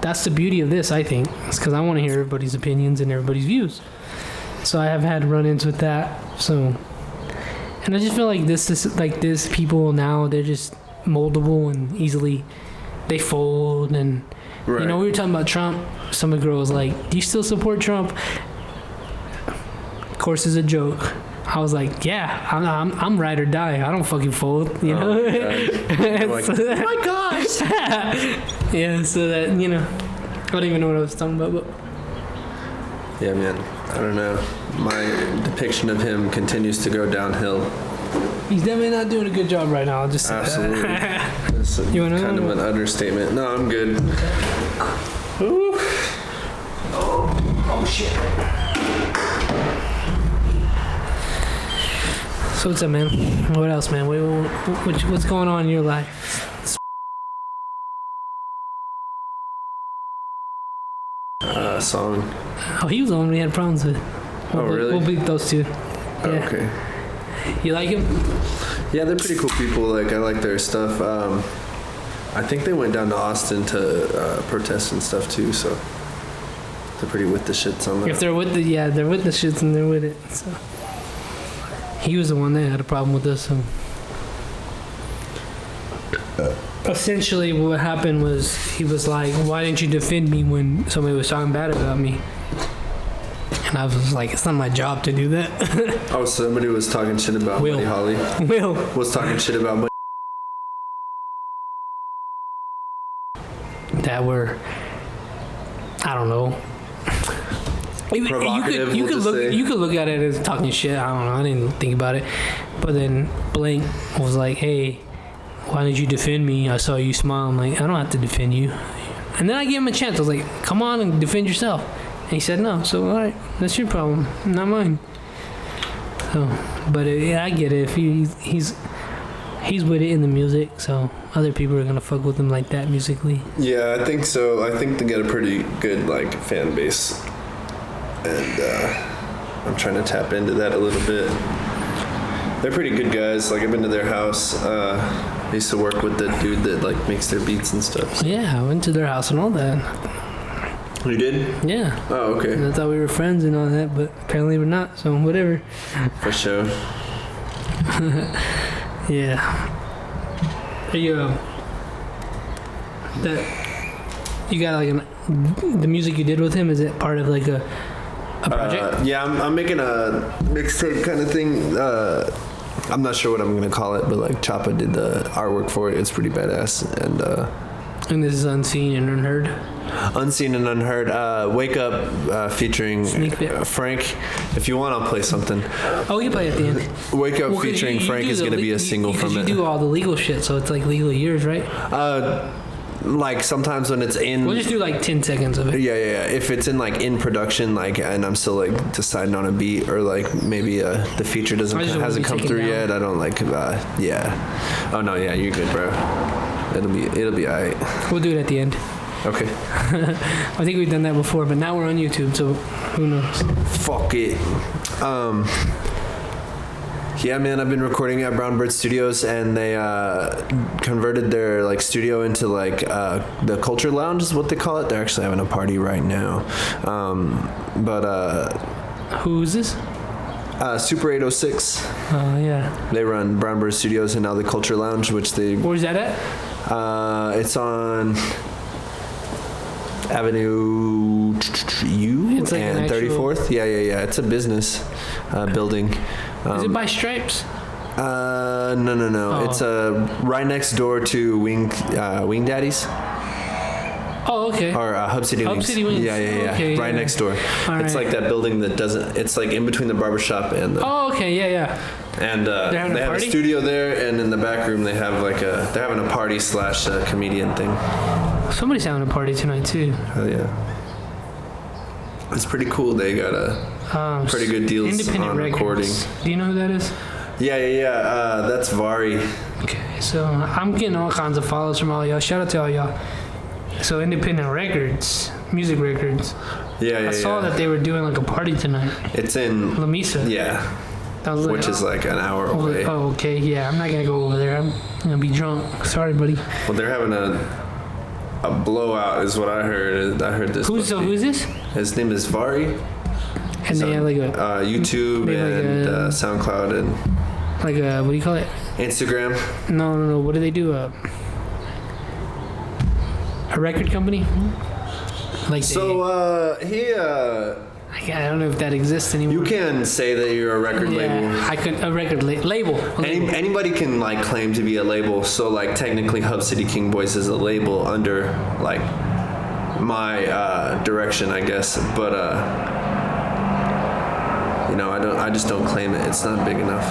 that's the beauty of this, I think. It's because I want to hear everybody's opinions and everybody's views. So I have had run-ins with that. So, and I just feel like this people now, they're just moldable and easily they fold. And right. You know, we were talking about Trump. Some girl was like, "Do you still support Trump?" Of course, it's a joke. I was like, "Yeah, I'm ride or die. I don't fucking fold." You know. Like, oh my gosh. Yeah. So that, you know, I don't even know what I was talking about, but. Yeah, man. I don't know. My depiction of him continues to go downhill. He's definitely not doing a good job right now. I'll just say absolutely. That. That's You wanna kind of an understatement. No, I'm good. Okay. Ooh. Oh shit. So what's up, man? What else, man? What's going on in your life? Song. Oh, he was the one we had problems with. Really? We'll beat those two. Yeah. Oh, okay. You like him? Yeah, they're pretty cool people. Like, I like their stuff. I think they went down to Austin to protest and stuff too. So they're pretty with the shits on that. If they're with they're with the shits and they're with it. So he was the one that had a problem with us. So essentially, what happened was he was like, "Why didn't you defend me when somebody was talking bad about me?" And I was like, "It's not my job to do that." Oh, somebody was talking shit about Will. Buddy Holly. Will Was talking shit about Buddy. that were, I don't know. Provocative, You could look at it as talking shit. I don't know. I didn't think about it. But then Blank was like, "Hey, why did you defend me? I saw you smile." I'm like, "I don't have to defend you." And then I gave him a chance. I was like, "Come on and defend yourself." And he said no. So, all right, that's your problem, not mine. So, but yeah, I get it. If he's with it in the music, so other people are gonna fuck with him like that musically. Yeah, I think so. I think they get a pretty good like fan base, and I'm trying to tap into that a little bit. They're pretty good guys. Like, I've been to their house. I used to work with the dude that like makes their beats and stuff. So. Yeah, I went to their house and all that. You did? Yeah. Oh, okay. And I thought we were friends and all that, but apparently we're not. So whatever. For sure. Yeah. Are you that you got like the music you did with him? Is it part of like a project? Yeah, I'm making a mixtape kind of thing. I'm not sure what I'm gonna call it, but like Choppa did the artwork for it. It's pretty badass. And this is Unseen and Unheard. Unseen and Unheard. Wake Up featuring Frank. If you want, I'll play something. Oh, you play at the end. Wake Up featuring Frank is going to be a single from it. You do all the legal shit, so it's like legally yours, right? Like sometimes when it's in. We'll just do like 10 seconds of it. Yeah. If it's in like in production, like, and I'm still like deciding on a beat, or like maybe the feature hasn't come through yet. I don't like. Yeah. Oh no, yeah, you're good, bro. It'll be alright. We'll do it at the end. Okay. I think we've done that before, but now we're on YouTube, so who knows? Fuck it. Yeah, man, I've been recording at Brownbird Studios, and they converted their like studio into like the Culture Lounge is what they call it. They're actually having a party right now. Who's this? Super 806. Oh yeah. They run Brownbird Studios and now the Culture Lounge, which they. Where's that at? It's on. Avenue U It's like an and actual- 34th. Yeah. It's a business building. Is it by Stripes? No. Oh. It's right next door to Wing Daddies. Oh, okay. Or Hub City Wings. Hub City Wings. Yeah. Okay, right yeah. next door. All It's right. like that building that doesn't. It's like in between the barbershop and the. Oh, okay. Yeah. And They're having they a have a party? studio there, and in the back room they have like they're having a party / comedian thing. Somebody's having a party tonight too. Hell yeah. It's pretty cool. They got pretty good deals Independent on recording. Records. Do you know who that is? Yeah. That's Vari. Okay, so I'm getting all kinds of follows from all y'all. Shout out to all y'all. So Independent Records, music records. Yeah. I saw that they were doing like a party tonight. It's in. La Misa. Yeah. I was like, Which is like an hour away. Oh, okay. Yeah, I'm not gonna go over there. I'm gonna be drunk. Sorry, buddy. Well, they're having a blowout, is what I heard. I heard this. Who's this? His name is Vari. And they have like a YouTube they have and like a- SoundCloud and what do you call it? Instagram. No. What do they do? A record company? Like I don't know if that exists anymore. you can say that you're a record label. I could a record label. Anybody can like claim to be a label. So like technically, Hub City King Boys is a label under like my direction, I guess. But I just don't claim it. It's not big enough,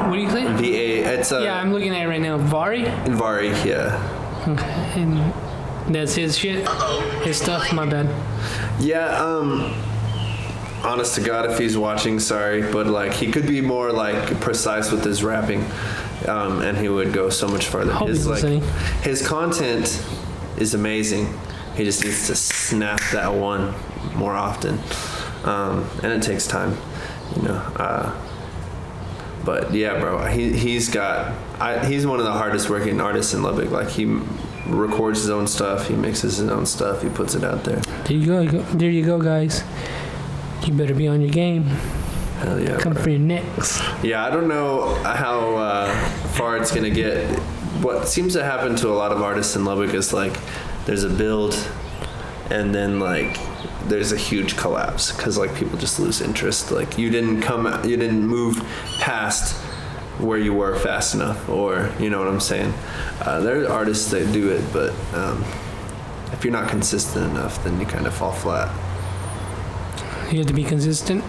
What do you say? VA. It's Yeah, I'm looking at it right now. Vari. Vari. Yeah. Okay, and that's his shit. His stuff. My bad. Yeah. Honest to God, if he's watching, sorry, but like he could be more like precise with his rapping, and he would go so much farther. Hope he's listening. His content is amazing. He just needs to snap that one more often, and it takes time, But yeah, bro, he's one of the hardest working artists in Lubbock. Like he records his own stuff, he mixes his own stuff, he puts it out there. There you go, guys. You better be on your game. Hell yeah. Come bro. for your necks. Yeah, I don't know how far it's gonna get. What seems to happen to a lot of artists in Lubbock is like there's a build, and then like there's a huge collapse because like people just lose interest. Like you didn't move past where you were fast enough, or you know what I'm saying. There are artists that do it, but if you're not consistent enough, then you kind of fall flat. You have to be consistent.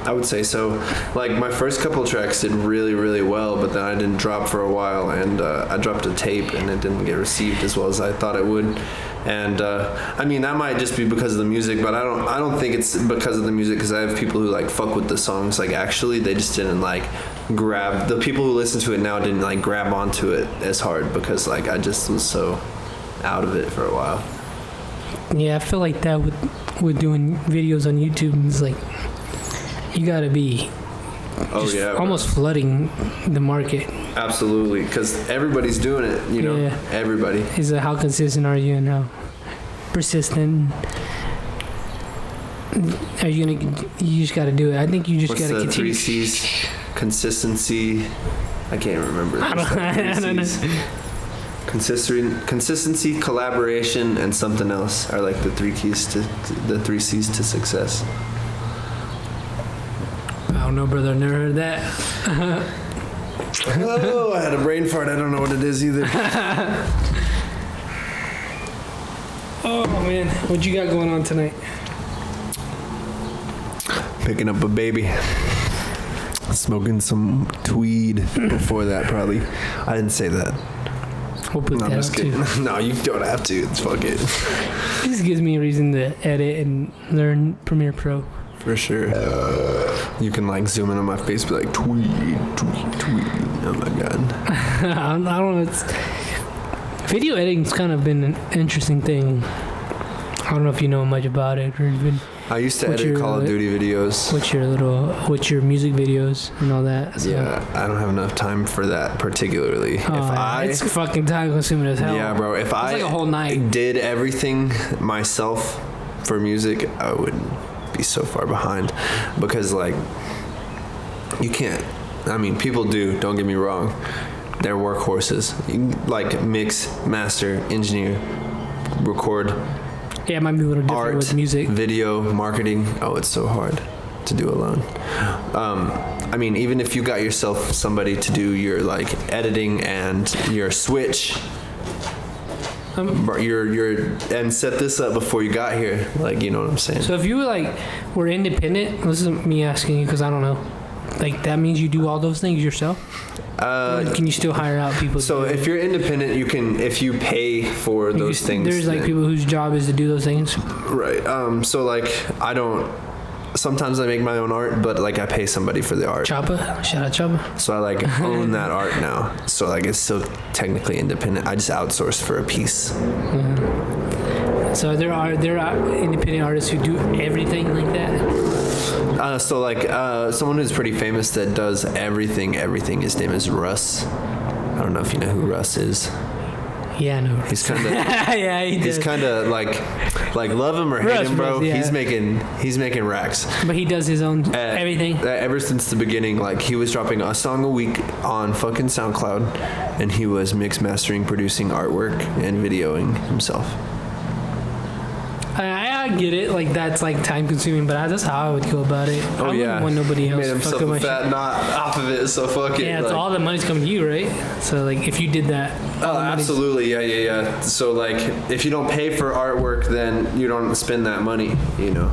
I would say so. Like my first couple tracks did really, really well, but then I didn't drop for a while, and I dropped a tape, and it didn't get received as well as I thought it would. And I mean, that might just be because of the music, but I don't think it's because of the music, because I have people who like fuck with the songs. Like actually, they just didn't like grab. The people who listen to it now didn't like grab onto it as hard because like I just was so out of it for a while. Yeah, I feel like that with doing videos on YouTube. It's like you gotta be almost flooding the market. Absolutely, because everybody's doing it, Yeah. Everybody. Is how consistent are you and how persistent are you gonna? You just gotta do it. I think you just gotta continue. 3 C's? Consistency. I can't remember. I don't know. Consistency, collaboration, and something else are like the 3 keys to the 3 C's to success. I don't know, brother. I've never heard that. Oh, I had a brain fart. I don't know what it is either. Oh man, what you got going on tonight? Picking up a baby. Smoking some tweed before that, probably. I didn't say that. We'll put No, I'm that just out kidding. too. No, you don't have to. It's fuck it. This gives me a reason to edit and learn Premiere Pro. For sure. You can like zoom in on my face, be like tweed. Oh my god. I don't know. Video editing's kind of been an interesting thing. I don't know if you know much about it or even. I used to edit Call of Duty videos. What's your music videos and all that. So. Yeah, I don't have enough time for that particularly. It's fucking time consuming as hell. Yeah, bro. If I like a whole night. did everything myself for music, I would be so far behind, because like you can't. I mean, people do. Don't get me wrong. They're workhorses. You can, like mix, master, engineer, record Yeah, it might be a little different art, with music. video, marketing. Oh, it's so hard to do alone. I mean, even if you got yourself somebody to do your like editing and your switch, and set this up before you got here, like, you know what I'm saying? So if you were independent, this isn't me asking you because I don't know. Like, that means you do all those things yourself? Or can you still hire out people? So if you're independent, you can, if you pay for those things. There's like people whose job is to do those things. Right. So like, sometimes I make my own art, but like I pay somebody for the art. Choppa, shout out Choppa. So I like own that art now. So like it's still technically independent. I just outsource for a piece. Mm-hmm. So there are independent artists who do everything like that. So like someone who's pretty famous that does everything. His name is Russ. I don't know if you know who Russ is. Yeah, I know. He's kind of yeah, he's kind of like love him or hate him, bro. Yeah. He's making racks. But he does his own everything. Ever since the beginning, like he was dropping a song a week on fucking SoundCloud, and he was mastering, producing artwork, and videoing himself. I get it, like that's like time consuming, but that's how I would go about it. Oh, I yeah. wouldn't want nobody else He made himself fucking a my fat shit. knot off of it, so fuck it. Yeah, it's like, all the money's coming to you, right? So like if you did that. Oh, absolutely, yeah. So like if you don't pay for artwork, then you don't spend that money, you know.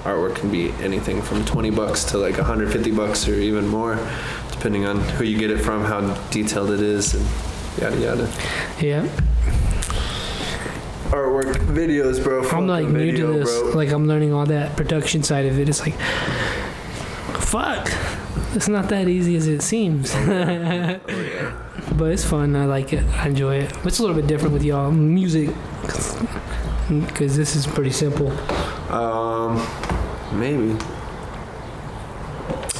Artwork can be anything from $20 to like $150 or even more, depending on who you get it from, how detailed it is, and yada yada. Yeah. Artwork, videos, bro. I'm like new video, to this. bro. Like I'm learning all that production side of it. It's like, fuck, it's not that easy as it seems. Oh, yeah. But it's fun. I like it. I enjoy it. It's a little bit different with y'all music, because this is pretty simple. Maybe.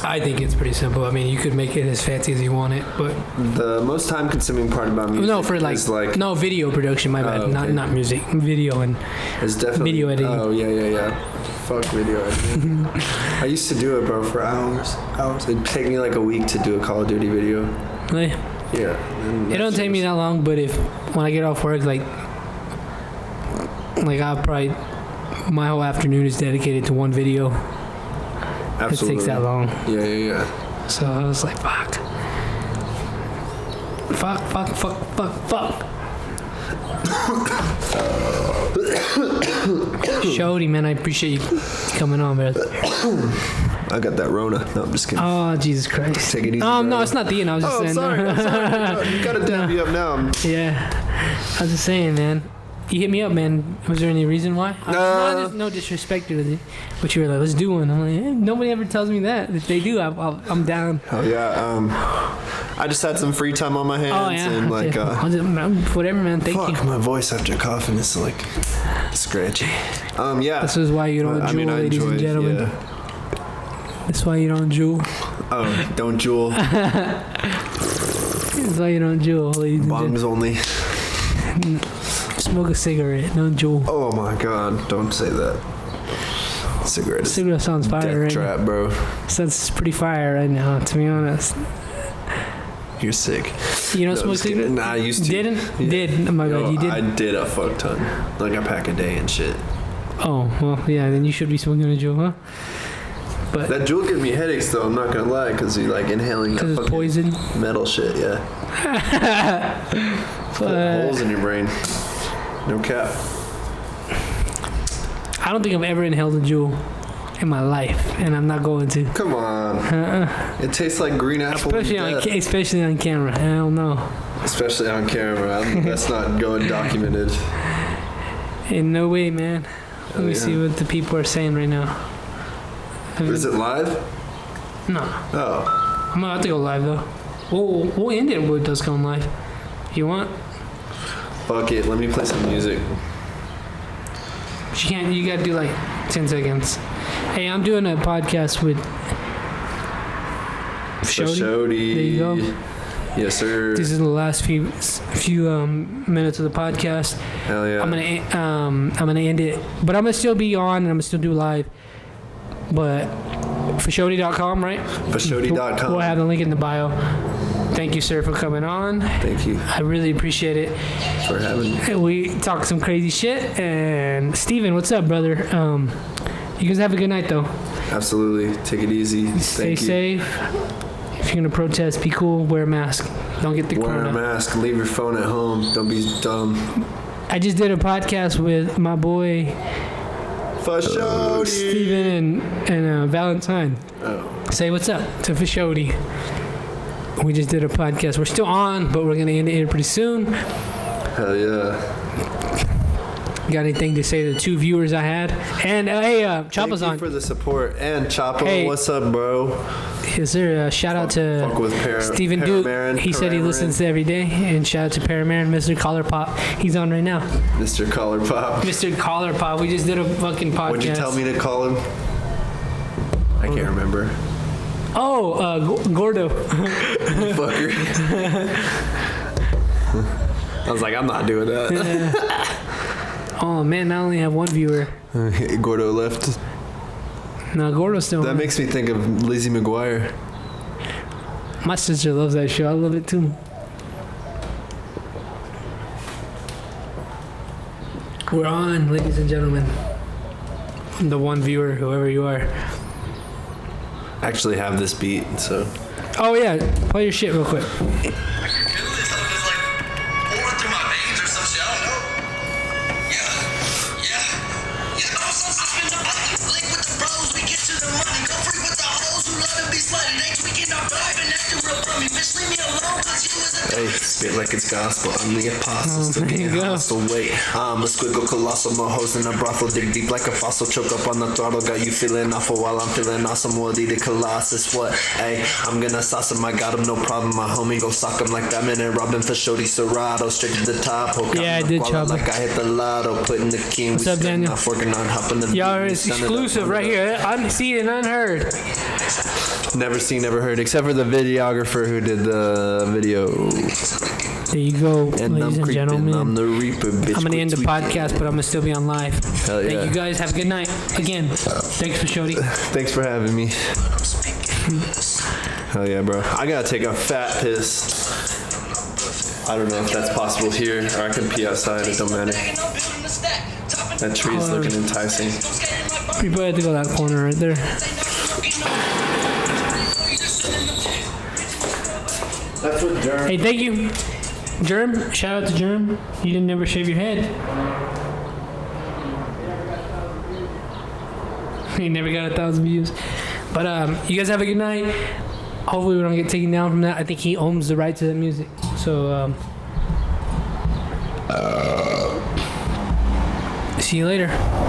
I think it's pretty simple. I mean, you could make it as fancy as you want it, but The most time-consuming part about music is like no video production. My bad, okay. not music, video and it's definitely video editing. Oh yeah. Fuck video editing. I used to do it, bro, for hours. It'd take me like a week to do a Call of Duty video. Like, Yeah. it don't take me that long, but when I get off work, like I'll probably my whole afternoon is dedicated to one video. Absolutely. It takes that long. Yeah. So I was like, fuck. Fashodie, man, I appreciate you coming on, man. I got that Rona. No, I'm just kidding. Oh, Jesus Christ. Take it easy. No, bro. it's not the end. I was just saying. sorry. No, you gotta dab me up now. Yeah. I was just saying, man. You hit me up, man. Was there any reason why? No disrespect to it, but you were like, let's do one. I'm like, nobody ever tells me that. If they do, I'm down. Oh yeah. I just had some free time on my hands. Oh, yeah. And like, whatever, man. Thank you. My voice after coughing is like scratchy. Yeah. This is why you don't jewel, ladies and gentlemen. Yeah. That's why you don't jewel. Oh, don't jewel. That's why you don't jewel, ladies and Bongs only. gentlemen. Smoke a cigarette, don't jewel. Oh my god, don't say that. Cigarette sounds fire death right trap, now. bro. Sounds pretty fire right now, to be honest. You're sick. You don't smoke cigarettes? Nah, I used to. Didn't? Yeah. Did? Oh my god, you did? I did a fuck ton. Like a pack a day and shit. Oh, well, yeah, then you should be smoking a jewel, huh? But That jewel gives me headaches though, I'm not gonna lie, because you like inhaling that because it's fucking poison. metal shit, yeah. Put holes in your brain. No cap. I don't think I've ever inhaled a jewel in my life, and I'm not going to. Come on. It tastes like green apple. Especially on camera. Hell no. Especially on camera. That's not going documented. In no way, man. Let me yeah. see what the people are saying right now. Is it live? No. Oh. I'm about to go live though. We'll end it with us going live. If you want. Fuck it, let me play some music. But you can't. You gotta do like 10 seconds. Hey, I'm doing a podcast with Fashodie. There you go. Yes, sir. This is the last few minutes of the podcast. Hell yeah. I'm gonna end it, but I'm gonna still be on and I'm gonna still do live. But Fashodie.com, right? Fashodie.com. We'll have the link in the bio. Thank you, sir, for coming on. Thank you. I really appreciate it. for having me. We talk some crazy shit. And Steven, what's up, brother? You guys have a good night, though. Absolutely. Take it easy. Stay safe. If you're gonna protest, be cool. Wear a mask. Don't get the corona. Wear a mask. Leave your phone at home. Don't be dumb. I just did a podcast with my boy Fashodie. Steven and Valentine. Oh. Say what's up to Fashodie. We just did a podcast. We're still on, but we're gonna end it here pretty soon. Hell yeah. Got anything to say to the 2 viewers I had? And hey, Choppa's on. Thank you for the support. And Choppa, Hey. what's up, bro? Is there a shout out to Fuck with Stephen Duke? Paramarin, He said he listens to every day. And shout out to Paramarin, Mr. Collar Pop. He's on right now. Mr. Collar Pop. Mr. Collar Pop. We just did a fucking podcast. What'd you tell me to call him? I can't remember. Oh, Gordo. Fucker. I was like, I'm not doing that. Oh man, I only have one viewer. Gordo left. No, Gordo's still That on. makes me think of Lizzie McGuire. My sister loves that show. I love it too. We're on, ladies and gentlemen. The one viewer, whoever you are. I actually have this beat, so. Oh yeah, play your shit real quick. Hey, spit like it's gospel. I'm the apostle, still there you getting go. hostile. Wait, I'm a squiggle colossal, my hoes in a brothel, dig deep like a fossil, choke up on the throttle, got you feeling awful while I'm feeling awesome. World eat a colossus. What? Hey, I'm gonna sauce him. I got him, no problem. My homie go sock him like Batman and Robin for Fashodie Serato, straight to the top. Yeah, I did, Chubba. Like I hit the lotto, putting the king. What's up, Daniel? Off, working on hopping the. Y'all, it's exclusive right here. Unseen and unheard. Never seen, never heard, except for the videographer who did the video. There you go, And ladies I'm and creeping, gentlemen. I'm the reaper, bitch. I'm gonna end the Quit podcast, but I'm gonna still be on live. Hell yeah. Thank you guys. Have a good night. Again, thanks for Shody. Thanks for having me. Hell yeah, bro. I gotta take a fat piss. I don't know if that's possible here, or I can pee outside. It don't matter. That tree's looking enticing. We probably have to go that corner right there. That's what Durham. Hey, thank you, Germ. Shout out to Germ. You didn't never shave your head. He never got 1,000 views. But you guys have a good night. Hopefully we don't get taken down from that. I think he owns the right to that music. So see you later.